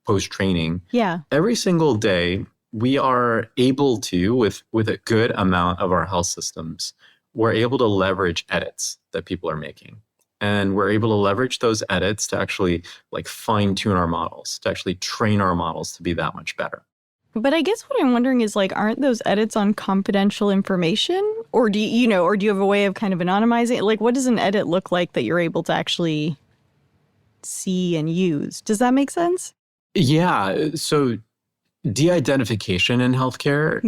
post-training. Yeah. Every single day, we are able to, with a good amount of our health systems, we're able to leverage edits that people are making. And we're able to leverage those edits to actually like fine-tune our models, to actually train our models to be that much better. But I guess what I'm wondering is, like, aren't those edits on confidential information? Or do you have a way of kind of anonymizing it? Like, what does an edit look like that you're able to actually see and use? Does that make sense? Yeah. So de-identification in healthcare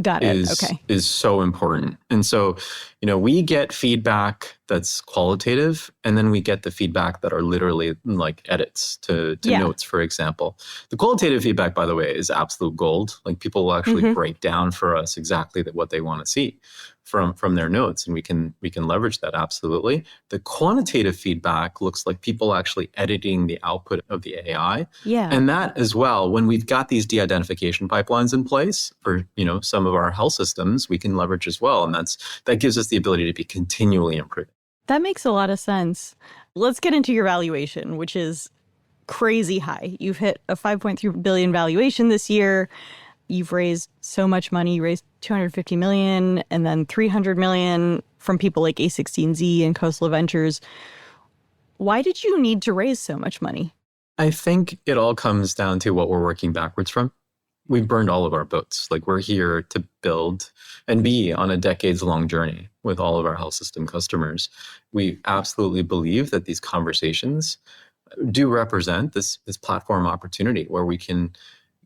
is so important. And so, we get feedback that's qualitative, and then we get the feedback that are literally like edits to Yeah. notes, for example. The qualitative feedback, by the way, is absolute gold. Like people will actually break down for us exactly what they want to see from their notes, and we can leverage that absolutely. The quantitative feedback looks like people actually editing the output of the AI. Yeah. And that as well, when we've got these de-identification pipelines in place for, some of our health systems, we can leverage as well. And that gives us the ability to be continually improving. That makes a lot of sense. Let's get into your valuation, which is crazy high. You've hit a 5.3 billion valuation this year. You've raised so much money. You raised 250 million and then 300 million from people like A16Z and Coastal Ventures. Why did you need to raise so much money? I think it all comes down to what we're working backwards from. We've burned all of our boats. Like we're here to build and be on a decades-long journey with all of our health system customers. We absolutely believe that these conversations do represent this platform opportunity where we can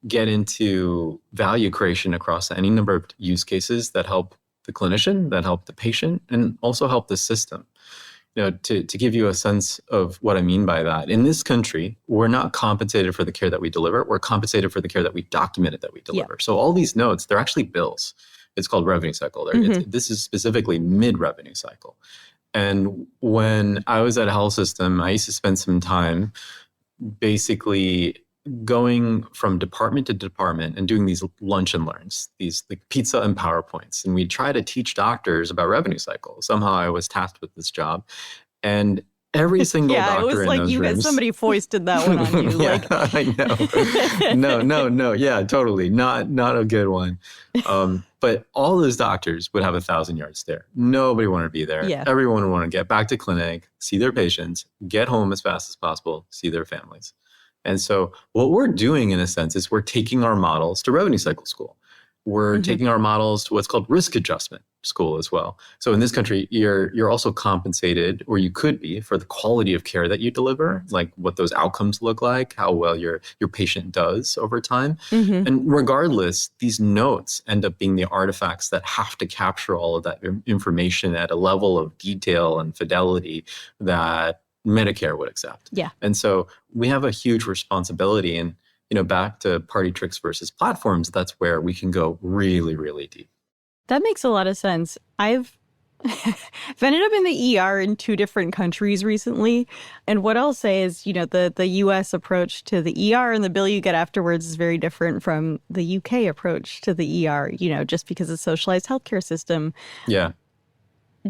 get into value creation across any number of use cases that help the clinician, that help the patient, and also help the system. To give you a sense of what I mean by that, in this country, we're not compensated for the care that we deliver. We're compensated for the care that we documented that we deliver. Yeah. So all these notes, they're actually bills. It's called revenue cycle. This is specifically mid-revenue cycle. And when I was at a health system, I used to spend some time basically going from department to department and doing these lunch and learns, these like pizza and PowerPoints. And we try to teach doctors about revenue cycle. Somehow I was tasked with this job. And every single doctor in those rooms. Yeah, it was like you had somebody foisted that one on you. Yeah, I know. No. Yeah, totally. Not a good one. But all those doctors would have 1,000 yard stare. Nobody wanted to be there. Yeah. Everyone would want to get back to clinic, see their patients, get home as fast as possible, see their families. And so what we're doing in a sense is we're taking our models to revenue cycle school. We're taking our models to what's called risk adjustment school as well. So in this country, you're also compensated, or you could be, for the quality of care that you deliver, like what those outcomes look like, how well your patient does over time. And regardless, these notes end up being the artifacts that have to capture all of that information at a level of detail and fidelity that Medicare would accept. Yeah. And so we have a huge responsibility. And, back to party tricks versus platforms, that's where we can go really, really deep. That makes a lot of sense. I've ended up in the ER in 2 different countries recently. And what I'll say is, the US approach to the ER and the bill you get afterwards is very different from the UK approach to the ER, just because of the socialized healthcare system. Yeah.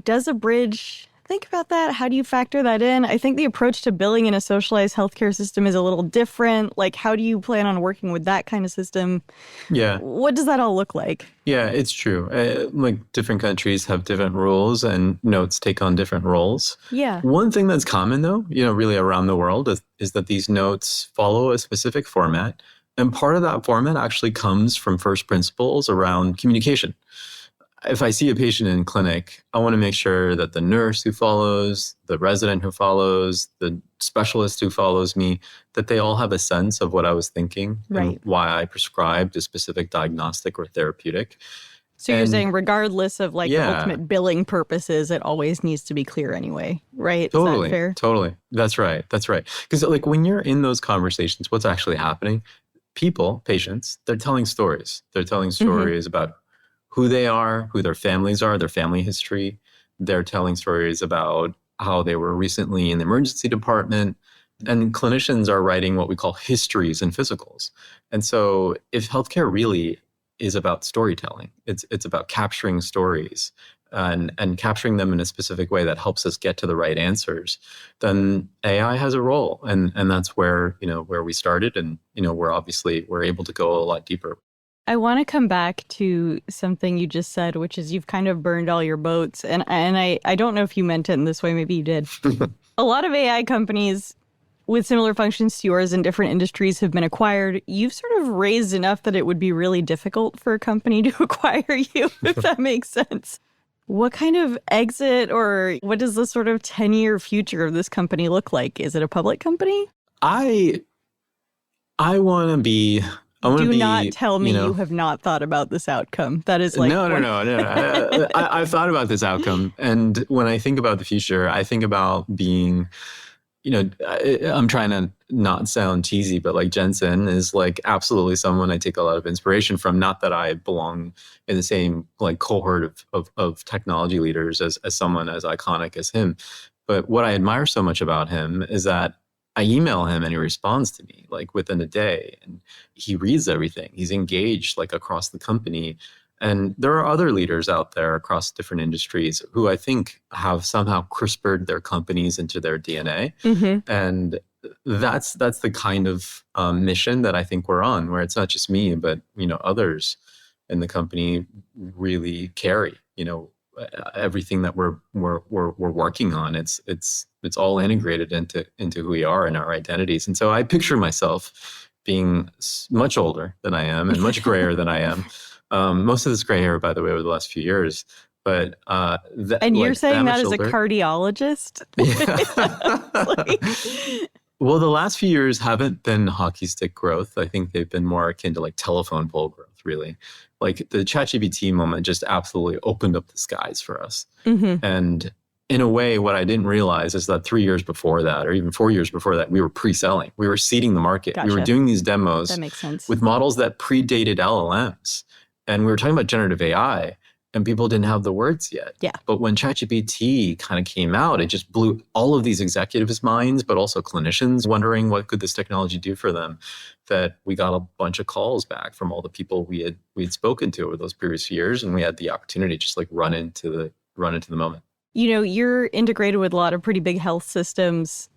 Does Abridge think about that? How do you factor that in? I think the approach to billing in a socialized healthcare system is a little different. Like, how do you plan on working with that kind of system? Yeah. What does that all look like? Yeah, it's true. Like different countries have different rules and notes take on different roles. Yeah. One thing that's common though, really around the world is that these notes follow a specific format. And part of that format actually comes from first principles around communication. If I see a patient in clinic, I want to make sure that the nurse who follows, the resident who follows, the specialist who follows me, that they all have a sense of what I was thinking and why I prescribed a specific diagnostic or therapeutic. So you're saying regardless of the ultimate billing purposes, it always needs to be clear anyway, right? Totally. Is that fair? Totally. That's right. Because when you're in those conversations, what's actually happening? People, patients, they're telling stories. They're telling stories about who they are, who their families are, their family history. They're telling stories about how they were recently in the emergency department. And clinicians are writing what we call histories and physicals. And so if healthcare really is about storytelling, it's about capturing stories and capturing them in a specific way that helps us get to the right answers, then AI has a role. And that's where we started. And, we're able to go a lot deeper. I want to come back to something you just said, which is you've kind of burned all your boats. And I don't know if you meant it in this way. Maybe you did. A lot of AI companies with similar functions to yours in different industries have been acquired. You've sort of raised enough that it would be really difficult for a company to acquire you, if that makes sense. What kind of exit or what does the sort of 10-year future of this company look like? Is it a public company? I want to be I want to Do be, not tell me you know, you have not thought about this outcome. That is like no. I've thought about this outcome. And when I think about the future, I think about being, I'm trying to not sound cheesy, but like Jensen is like absolutely someone I take a lot of inspiration from. Not that I belong in the same like cohort of technology leaders as someone as iconic as him. But what I admire so much about him is that I email him and he responds to me like within a day, and he reads everything. He's engaged like across the company. And there are other leaders out there across different industries who I think have somehow CRISPRed their companies into their DNA. And that's the kind of mission that I think we're on, where it's not just me, but others in the company really carry everything that we're working on. It's all integrated into who we are and our identities. And so I picture myself being much older than I am and much grayer than I am. Most of this gray hair, by the way, over the last few years. But and you're saying that as a cardiologist? Well, the last few years haven't been hockey stick growth. I think they've been more akin to like telephone pole growth, really. Like the ChatGPT moment just absolutely opened up the skies for us. And in a way, what I didn't realize is that 3 years before that, or even 4 years before that, we were pre-selling. We were seeding the market. Gotcha. We were doing these demos that makes sense. with models that predated LLMs. And we were talking about generative AI, and people didn't have the words yet. Yeah. But when ChatGPT kind of came out, it just blew all of these executives' minds, but also clinicians wondering what could this technology do for them, that we got a bunch of calls back from all the people we had spoken to over those previous years. And we had the opportunity to just like run into the moment. You're integrated with a lot of pretty big health systems,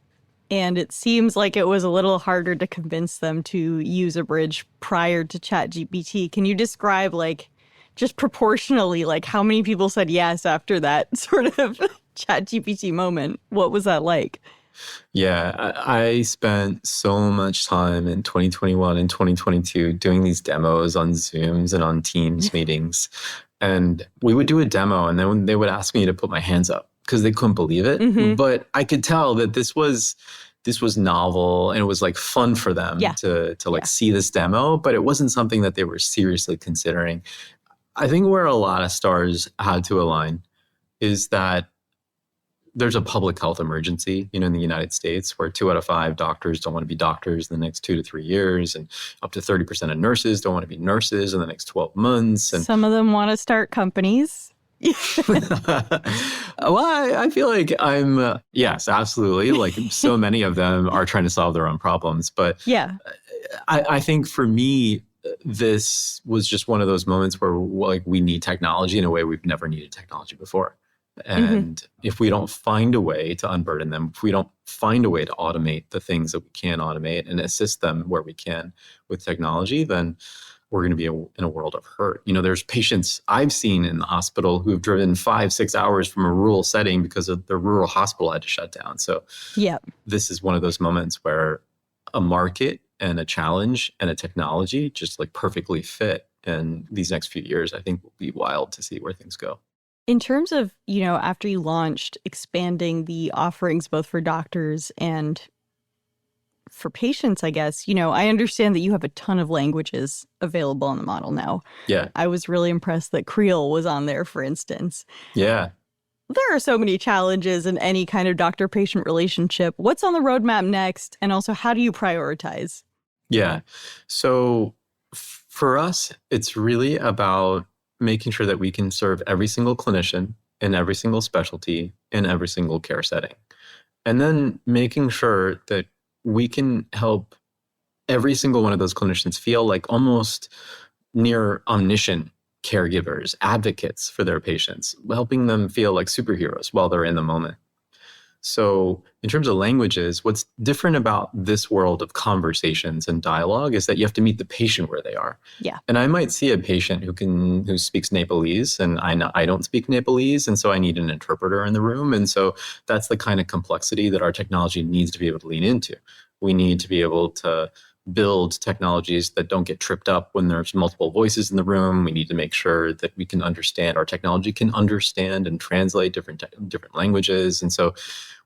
and it seems like it was a little harder to convince them to use Abridge prior to ChatGPT. Can you describe, like, just proportionally, like, how many people said yes after that sort of ChatGPT moment? What was that like? Yeah, I spent so much time in 2021 and 2022 doing these demos on Zooms and on Teams meetings. And we would do a demo, and then they would ask me to put my hands up because they couldn't believe it. But I could tell that this was novel, and it was like fun for them to see this demo, but it wasn't something that they were seriously considering. I think where a lot of stars had to align is that there's a public health emergency, in the United States, where 2 out of 5 doctors don't want to be doctors in the next 2 to 3 years, and up to 30% of nurses don't want to be nurses in the next 12 months. And some of them want to start companies. Well, I feel like I'm, yes, absolutely. Like so many of them are trying to solve their own problems. But yeah, I think for me, this was just one of those moments where like we need technology in a way we've never needed technology before. And if we don't find a way to unburden them, if we don't find a way to automate the things that we can automate and assist them where we can with technology, then we're going to be in a world of hurt. There's patients I've seen in the hospital who've driven 5-6 hours from a rural setting because of the rural hospital had to shut down. So this is one of those moments where a market and a challenge and a technology just like perfectly fit. And these next few years, I think will be wild to see where things go. In terms of, after you launched, expanding the offerings both for doctors and for patients, I guess, I understand that you have a ton of languages available on the model now. Yeah. I was really impressed that Creole was on there, for instance. Yeah. There are so many challenges in any kind of doctor-patient relationship. What's on the roadmap next? And also, how do you prioritize? Yeah. So for us, it's really about making sure that we can serve every single clinician in every single specialty in every single care setting. And then making sure that we can help every single one of those clinicians feel like almost near omniscient caregivers, advocates for their patients, helping them feel like superheroes while they're in the moment. So in terms of languages, what's different about this world of conversations and dialogue is that you have to meet the patient where they are. Yeah. And I might see a patient who speaks Nepalese, and I don't speak Nepalese, and so I need an interpreter in the room. And so that's the kind of complexity that our technology needs to be able to lean into. We need to be able to build technologies that don't get tripped up when there's multiple voices in the room. We need to make sure that we can understand, our technology can understand and translate different languages. And so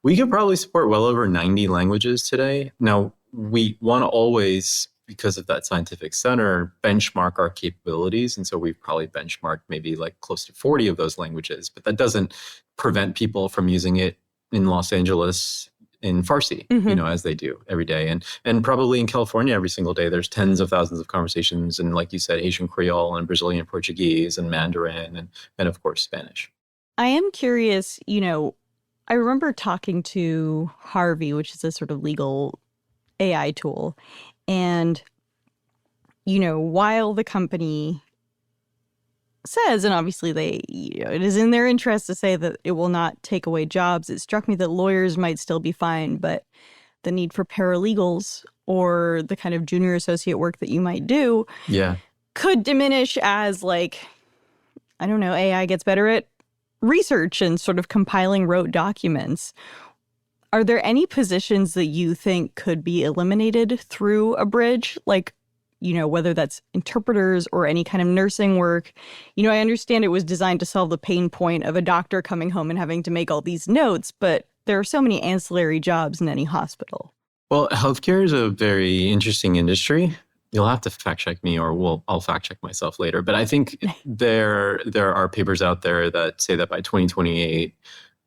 we could probably support well over 90 languages today. Now, we want to always because of that scientific center, benchmark our capabilities. And so we've probably benchmarked maybe like close to 40 of those languages, but that doesn't prevent people from using it in Los Angeles in Farsi, as they do every day. And probably in California every single day, there's tens of thousands of conversations. And like you said, Haitian Creole and Brazilian Portuguese and Mandarin and of course, Spanish. I am curious, I remember talking to Harvey, which is a sort of legal AI tool. And, while the company says, and obviously it is in their interest to say that it will not take away jobs, it struck me that lawyers might still be fine, but the need for paralegals or the kind of junior associate work that you might do could diminish as, like, I don't know, AI gets better at research and sort of compiling rote documents. Are there any positions that you think could be eliminated through Abridge? Like, whether that's interpreters or any kind of nursing work. I understand it was designed to solve the pain point of a doctor coming home and having to make all these notes, but there are so many ancillary jobs in any hospital. Well, healthcare is a very interesting industry. You'll have to fact check me, or I'll fact check myself later. But I think there are papers out there that say that by 2028,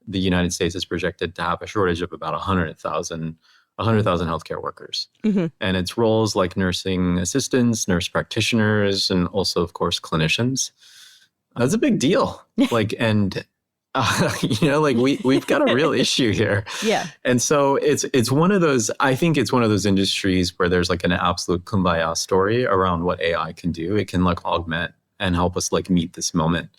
the United States is projected to have a shortage of about 100,000 healthcare workers. And it's roles like nursing assistants, nurse practitioners, and also, of course, clinicians. That's a big deal. We've got a real issue here. Yeah. And so it's one of those, I think it's one of those industries where there's like an absolute kumbaya story around what AI can do. It can like augment and help us like meet this moment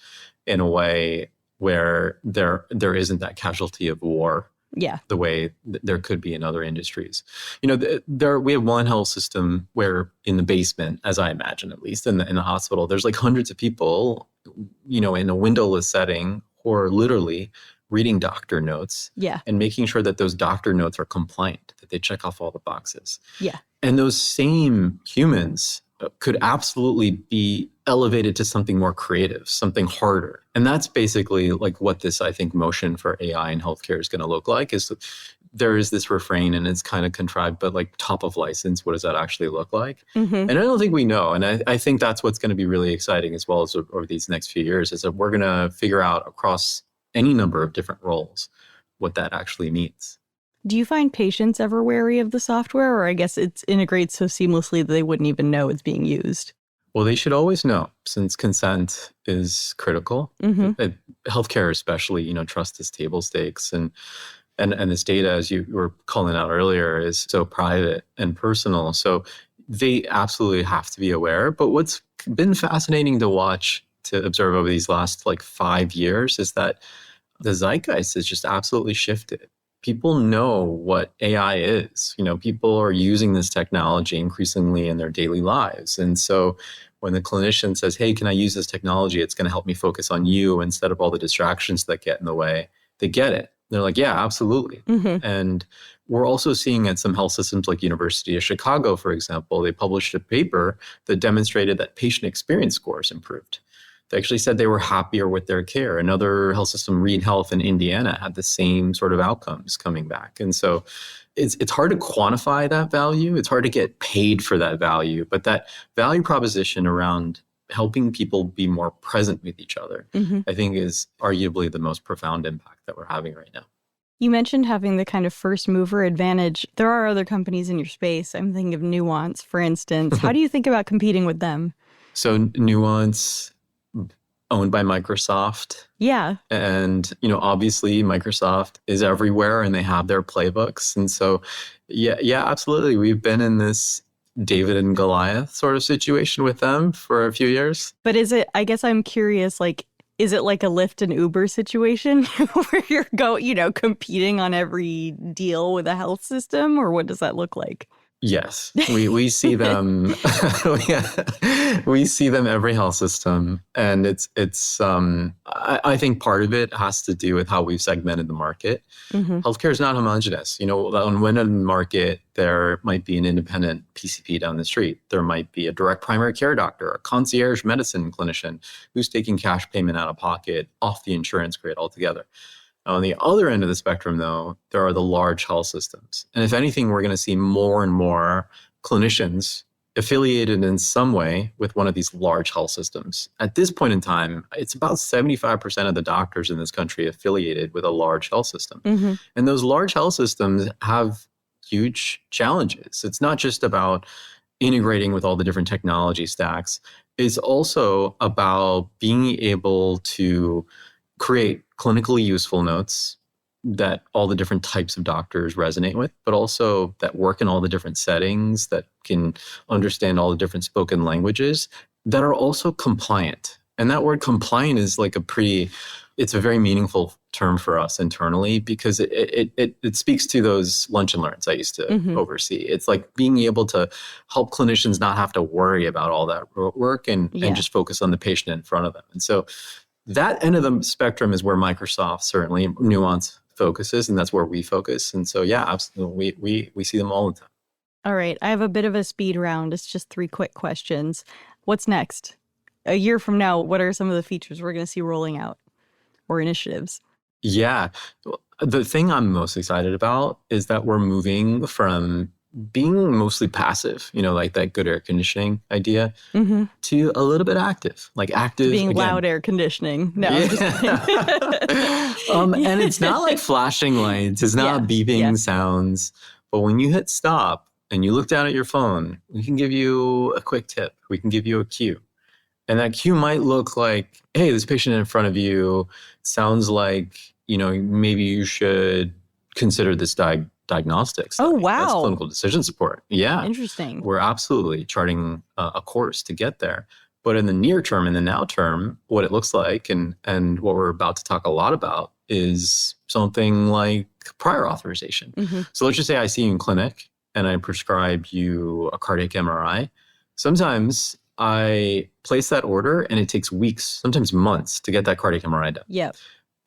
in a way where there isn't that casualty of war. Yeah. The way there could be in other industries. We have one health system where in the basement, as I imagine, at least in the hospital, there's like hundreds of people, in a windowless setting who are literally reading doctor notes and making sure that those doctor notes are compliant, that they check off all the boxes. Yeah. And those same humans could absolutely be elevated to something more creative, something harder. And that's basically like what this, I think, motion for AI in healthcare is going to look like, is there is this refrain and it's kind of contrived, but like top of license, what does that actually look like? And I don't think we know. And I think that's what's going to be really exciting as well as over these next few years, is that we're going to figure out across any number of different roles what that actually means. Do you find patients ever wary of the software, or I guess it integrates so seamlessly that they wouldn't even know it's being used? Well, they should always know, since consent is critical. Healthcare especially, trust is table stakes. And this data, as you were calling out earlier, is so private and personal. So they absolutely have to be aware. But what's been fascinating to watch, to observe over these last like 5 years, is that the zeitgeist has just absolutely shifted. People know what AI is. People are using this technology increasingly in their daily lives. And so when the clinician says, hey, can I use this technology? It's going to help me focus on you instead of all the distractions that get in the way. They get it. They're like, yeah, absolutely. And we're also seeing at some health systems like University of Chicago, for example, they published a paper that demonstrated that patient experience scores improved. They actually said they were happier with their care. Another health system, Reed Health in Indiana, had the same sort of outcomes coming back. And so it's hard to quantify that value. It's hard to get paid for that value. But that value proposition around helping people be more present with each other, I think is arguably the most profound impact that we're having right now. You mentioned having the kind of first mover advantage. There are other companies in your space. I'm thinking of Nuance, for instance. How do you think about competing with them? So Nuance, owned by Microsoft. Yeah. And, obviously Microsoft is everywhere and they have their playbooks. And so, yeah, absolutely. We've been in this David and Goliath sort of situation with them for a few years. But I guess I'm curious, like, is it like a Lyft and Uber situation where you're competing on every deal with a health system, or what does that look like? Yes, we see them. We see them every health system, and it's. I think part of it has to do with how we've segmented the market. Healthcare is not homogenous. On one market, there might be an independent PCP down the street. There might be a direct primary care doctor, a concierge medicine clinician who's taking cash payment out of pocket off the insurance grid altogether. On the other end of the spectrum, though, there are the large health systems. And if anything, we're going to see more and more clinicians affiliated in some way with one of these large health systems. At this point in time, it's about 75% of the doctors in this country affiliated with a large health system. Mm-hmm. And those large health systems have huge challenges. It's not just about integrating with all the different technology stacks. It's also about being able to create clinically useful notes that all the different types of doctors resonate with, but also that work in all the different settings, that can understand all the different spoken languages, that are also compliant. And that word compliant is like it's a very meaningful term for us internally, because it speaks to those lunch and learns I used to oversee. It's like being able to help clinicians not have to worry about all that work and just focus on the patient in front of them. And so that end of the spectrum is where Microsoft, certainly Nuance, focuses, and that's where we focus. And so, yeah, absolutely, we see them all the time. All right, I have a bit of a speed round. It's just 3 quick questions. What's next? A year from now, what are some of the features we're going to see rolling out or initiatives? Yeah, the thing I'm most excited about is that we're moving from being mostly passive, like that good air conditioning idea, to a little bit active, like active. Being again. loud air conditioning. No, I'm just kidding. And it's not like flashing lights. It's not beeping sounds. But when you hit stop and you look down at your phone, we can give you a quick tip. We can give you a cue. And that cue might look like, hey, this patient in front of you sounds like, maybe you should consider this diagnostics. Oh, wow. That's clinical decision support. Yeah. Interesting. We're absolutely charting a course to get there. But in the near term, in the now term, what it looks like and what we're about to talk a lot about is something like prior authorization. So let's just say I see you in clinic and I prescribe you a cardiac MRI. Sometimes I place that order and it takes weeks, sometimes months, to get that cardiac MRI done. Yep.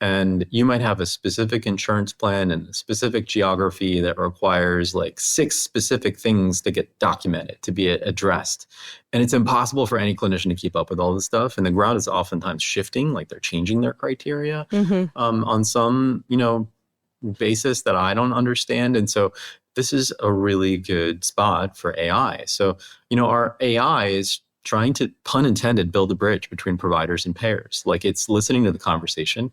And you might have a specific insurance plan and a specific geography that requires like 6 specific things to get documented, to be addressed. And it's impossible for any clinician to keep up with all this stuff. And the ground is oftentimes shifting, like they're changing their criteria on some, basis that I don't understand. And so this is a really good spot for AI. So, our AI is trying to, pun intended, build a bridge between providers and payers. Like it's listening to the conversation.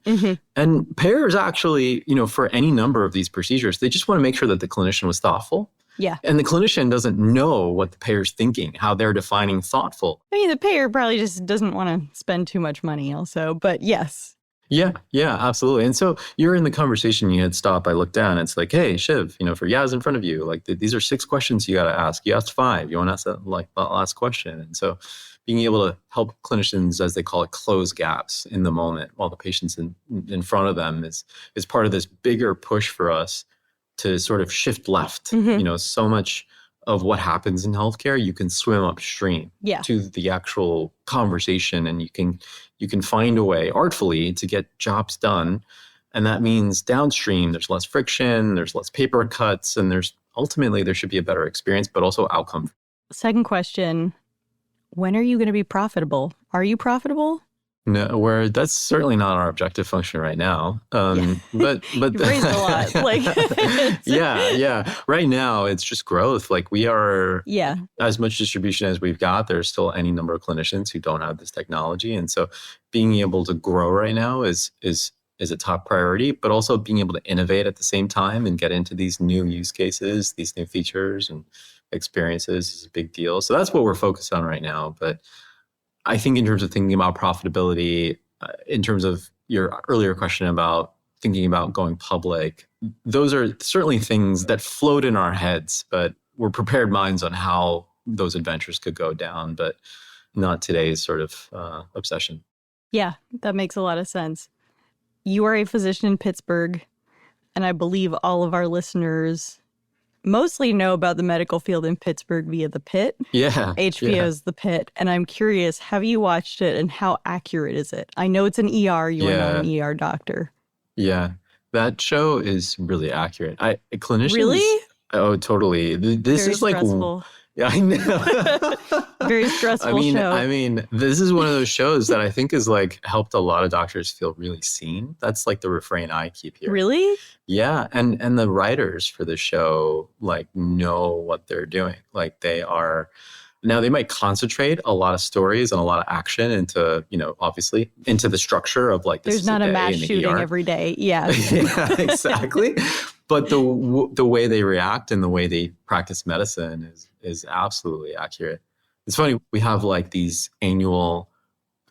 And payers actually, for any number of these procedures, they just want to make sure that the clinician was thoughtful. Yeah. And the clinician doesn't know what the payer's thinking, how they're defining thoughtful. I mean, the payer probably just doesn't want to spend too much money also, but yes. Yeah, absolutely. And so you're in the conversation, you hit stop, I look down, it's like, hey, Shiv, for Yaz in front of you, like these are 6 questions you got to ask. You asked 5, you want to ask that last question. And so being able to help clinicians, as they call it, close gaps in the moment while the patient's in front of them is part of this bigger push for us to sort of shift left. So much of what happens in healthcare, you can swim upstream to the actual conversation, and you can find a way artfully to get jobs done. And that means downstream, there's less friction, there's less paper cuts, and ultimately there should be a better experience, but also outcome. Second question, when are you going to be profitable? Are you profitable? No, that's certainly not our objective function right now. But you've raised a lot. Yeah. Right now, it's just growth. Like we are, as much distribution as we've got. There's still any number of clinicians who don't have this technology, and so being able to grow right now is a top priority. But also being able to innovate at the same time and get into these new use cases, these new features and experiences is a big deal. So that's what we're focused on right now. But I think in terms of thinking about profitability, in terms of your earlier question about thinking about going public, those are certainly things that float in our heads, but we're prepared minds on how those adventures could go down, but not today's sort of obsession. Yeah, that makes a lot of sense. You are a physician in Pittsburgh, and I believe all of our listeners mostly know about the medical field in Pittsburgh via The Pitt. Yeah. HBO's The Pitt. And I'm curious, have you watched it and how accurate is it? I know it's an ER. You are not an ER doctor. Yeah. That show is really accurate. Clinicians. Really? Oh, totally. This Very is like stressful. Yeah, I know. Very stressful show. I mean, this is one of those shows that I think has like helped a lot of doctors feel really seen. That's like the refrain I keep hearing. Really? Yeah, and the writers for the show like know what they're doing. Like they are Now they might concentrate a lot of stories and a lot of action into, obviously into the structure of like this There's is not a day mass in the shooting ER. every day. Yeah. Yeah, exactly. But the way they react and the way they practice medicine is absolutely accurate. It's funny, we have like these annual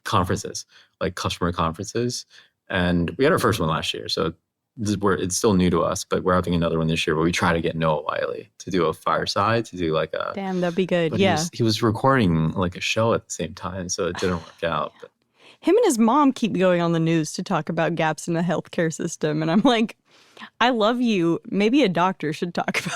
conferences, like customer conferences, and we had our first one last year. So it's still new to us, but we're having another one this year where we try to get Noah Wiley to do a fireside, to do like a. Damn, that'd be good. But Yeah. he was recording like a show at the same time, so it didn't work out. But Him and his mom keep going on the news to talk about gaps in the healthcare system. And I'm like, I love you. Maybe a doctor should talk about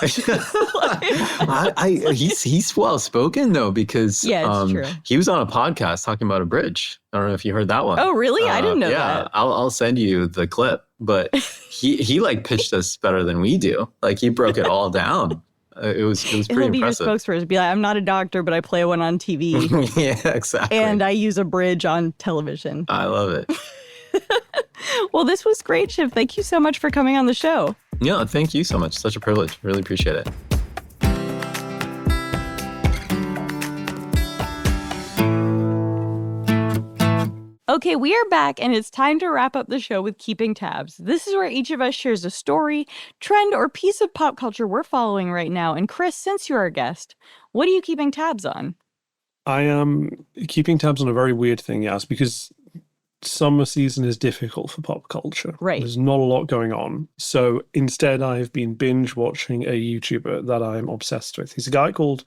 this. he's well spoken though, because Yeah, it's true. he was on a podcast talking about Abridge. I don't know if you heard that one. Oh, really? I didn't know yeah, that. I'll send you the clip. But he like pitched us better than we do. Like he broke it all down. It was pretty He'll be your impressive. spokesperson. Be like, I'm not a doctor, but I play one on TV. Yeah, exactly. And I use Abridge on television. I love it. Well, this was great, Shiv. Thank you so much for coming on the show. Yeah, thank you so much. Such a privilege. Really appreciate it. Okay, we are back, and it's time to wrap up the show with Keeping Tabs. This is where each of us shares a story, trend, or piece of pop culture we're following right now. And Chris, since you're our guest, what are you keeping tabs on? I am keeping tabs on a very weird thing, Yas, because summer season is difficult for pop culture. Right. There's not a lot going on. So instead, I've been binge watching a YouTuber that I'm obsessed with. He's a guy called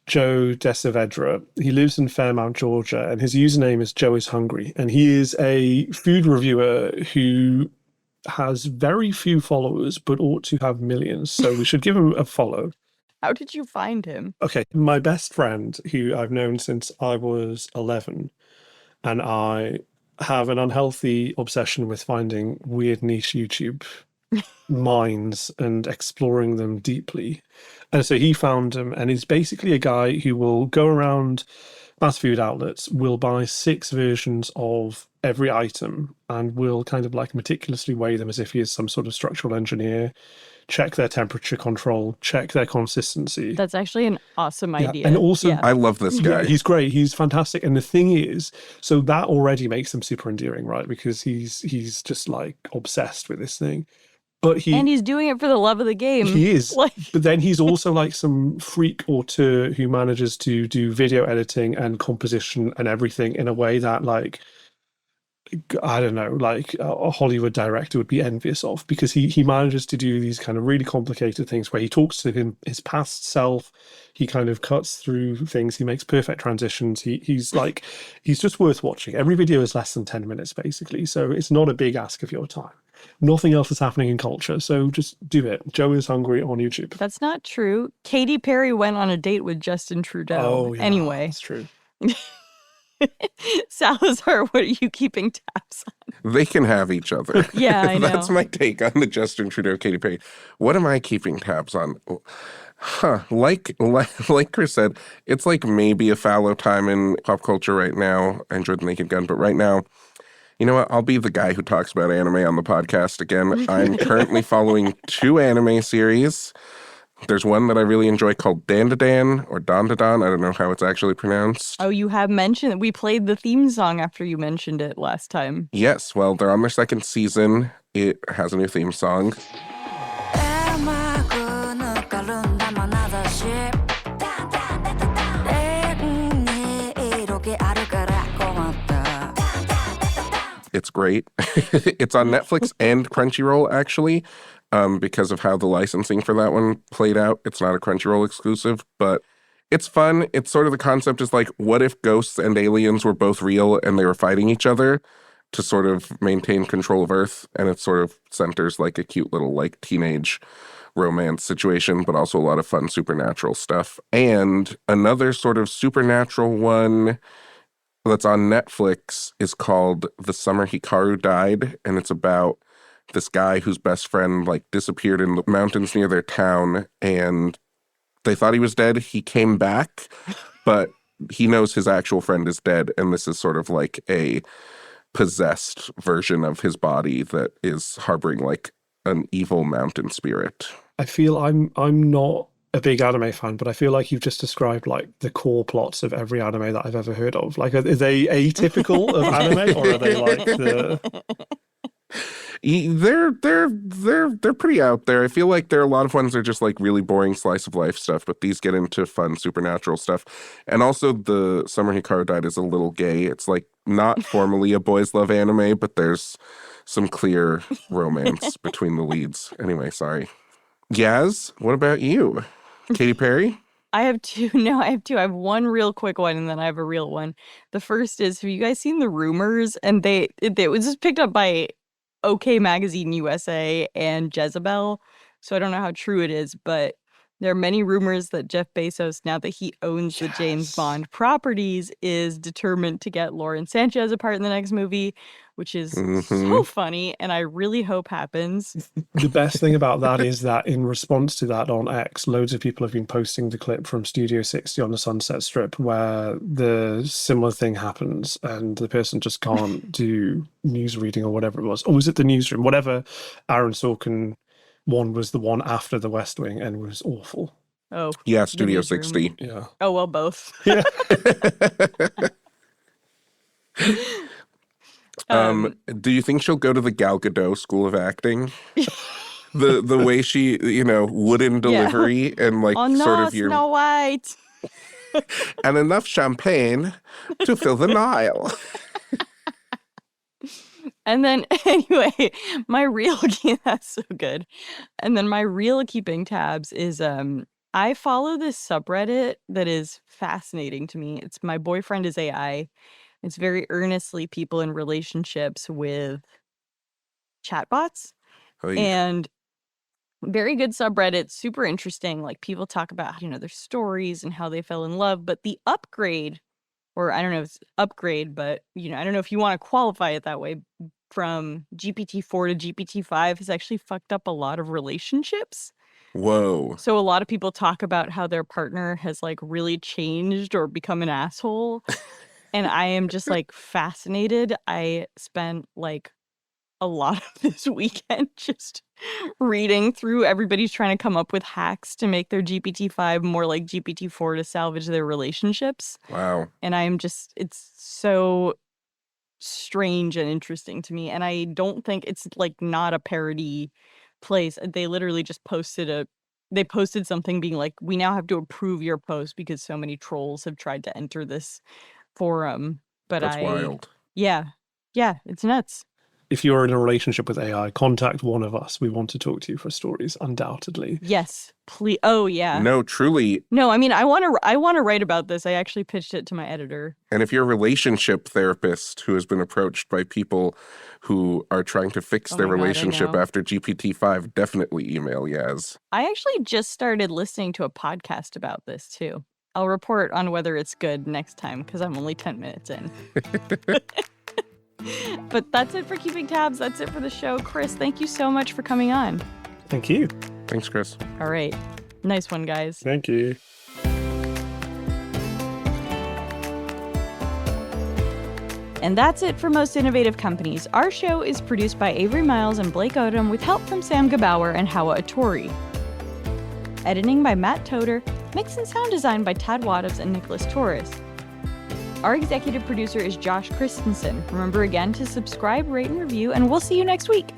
Joe Desavedra. He lives in Fairmount, Georgia, and his username is Joe is Hungry. And he is a food reviewer who has very few followers, but ought to have millions. So we should give him a follow. How did you find him? Okay, my best friend, who I've known since I was 11, and I have an unhealthy obsession with finding weird niche YouTube minds and exploring them deeply. And so he found him, and he's basically a guy who will go around fast food outlets, will buy 6 versions of every item, and will kind of like meticulously weigh them as if he is some sort of structural engineer, check their temperature control, check their consistency. That's actually an awesome idea. And also, Yeah. I love this guy. yeah, he's great. He's fantastic. And the thing is, so that already makes him super endearing, right? Because he's just like obsessed with this thing. But And he's doing it for the love of the game. he is. Like, But then he's also like some freak auteur who manages to do video editing and composition and everything in a way that, like, I don't know, like a Hollywood director would be envious of, because he manages to do these kind of really complicated things where he talks to his past self. He kind of cuts through things. He makes perfect transitions. He's just worth watching. Every video is less than 10 minutes, basically. So it's not a big ask of your time. Nothing else is happening in culture. So just do it. Joe is Hungry on YouTube. that's not true. Katy Perry went on a date with Justin Trudeau. Oh, yeah, Anyway. that's true. Salazar, what are you keeping tabs on? They can have each other. Yeah, I know. That's my take on the Justin Trudeau, Katy Perry. What am I keeping tabs on? Like Chris said, it's like maybe a fallow time in pop culture right now. I enjoyed The Naked Gun, but right now, you know what? I'll be the guy who talks about anime on the podcast again. I'm currently following 2 anime series. There's one that I really enjoy called Dandadan or Dandadan. I don't know how it's actually pronounced. Oh, you have mentioned that we played the theme song after you mentioned it last time. Yes, well, they're on their 2nd season. It has a new theme song. It's great. It's on Netflix and Crunchyroll, actually, because of how the licensing for that one played out. It's not a Crunchyroll exclusive, but it's fun. It's sort of the concept is like, what if ghosts and aliens were both real and they were fighting each other to sort of maintain control of Earth? And it sort of centers like a cute little like teenage romance situation, but also a lot of fun supernatural stuff. And another sort of supernatural one that's on Netflix is called The Summer Hikaru Died, and it's about this guy whose best friend like disappeared in the mountains near their town, and they thought he was dead. He came back, but he knows his actual friend is dead, and this is sort of like a possessed version of his body that is harboring like an evil mountain spirit. I feel I'm not a big anime fan, but I feel like you've just described like the core plots of every anime that I've ever heard of. Like, are they atypical of anime, or are they like the? They're pretty out there. I feel like there are a lot of ones that are just like really boring slice of life stuff, but these get into fun supernatural stuff. And also the Summer Hikaru Died is a little gay. It's like not formally a boys love anime, but there's some clear romance between the leads. Anyway, sorry. Yaz, what about you? Katy Perry? I have two. No, I have two. I have one real quick one, and then I have a real one. The first is, have you guys seen the rumors? And it was just picked up by OK Magazine USA and Jezebel. So I don't know how true it is, but there are many rumors that Jeff Bezos, now that he owns the James Bond properties, is determined to get Lauren Sanchez a part in the next movie, which is so funny, and I really hope happens. The best thing about that is that in response to that on X, loads of people have been posting the clip from Studio 60 on the Sunset Strip where the similar thing happens and the person just can't do news reading or whatever it was. Or was it the newsroom? Whatever Aaron Sorkin one was, the one after the West Wing, and was awful. Oh. Yeah, Studio 60. Yeah. Oh, well, both. Yeah. Do you think she'll go to the Gal Gadot School of Acting? the way she, wooden delivery and like oh, no, sort of your Snow White. and enough champagne to fill the Nile. And then anyway, my real that's so good. And then my real keeping tabs is I follow this subreddit that is fascinating to me. It's My Boyfriend is AI. It's very earnestly people in relationships with chatbots. Oy. And very good subreddit, super interesting. Like people talk about, their stories and how they fell in love. But the upgrade, or I don't know if it's upgrade, but I don't know if you want to qualify it that way, from GPT-4 to GPT-5 has actually fucked up a lot of relationships. Whoa. So a lot of people talk about how their partner has like really changed or become an asshole. And I am just like fascinated. I spent like a lot of this weekend just reading through. Everybody's trying to come up with hacks to make their GPT-5 more like GPT-4 to salvage their relationships. Wow. And it's so strange and interesting to me. And I don't think it's like not a parody place. They literally just posted something being like, we now have to approve your post because so many trolls have tried to enter this forum. But That's wild. Yeah, it's nuts. If you're in a relationship with AI, contact one of us. We want to talk to you for stories, undoubtedly. Yes, please. Oh, yeah. No, truly. No, I mean, I want to write about this. I actually pitched it to my editor. And if you're a relationship therapist who has been approached by people who are trying to fix their relationship after GPT-5, definitely email Yaz. I actually just started listening to a podcast about this, too. I'll report on whether it's good next time, because I'm only 10 minutes in. But that's it for Keeping Tabs. That's it for the show. Chris, thank you so much for coming on. Thank you. Thanks, Chris. All right. Nice one, guys. Thank you. And that's it for Most Innovative Companies. Our show is produced by Avery Miles and Blake Odom with help from Sam Gabauer and Hawa Atori. Editing by Matt Toder. Mix and sound design by Tad Waddups and Nicholas Torres. Our executive producer is Josh Christensen. Remember again to subscribe, rate, and review, and we'll see you next week.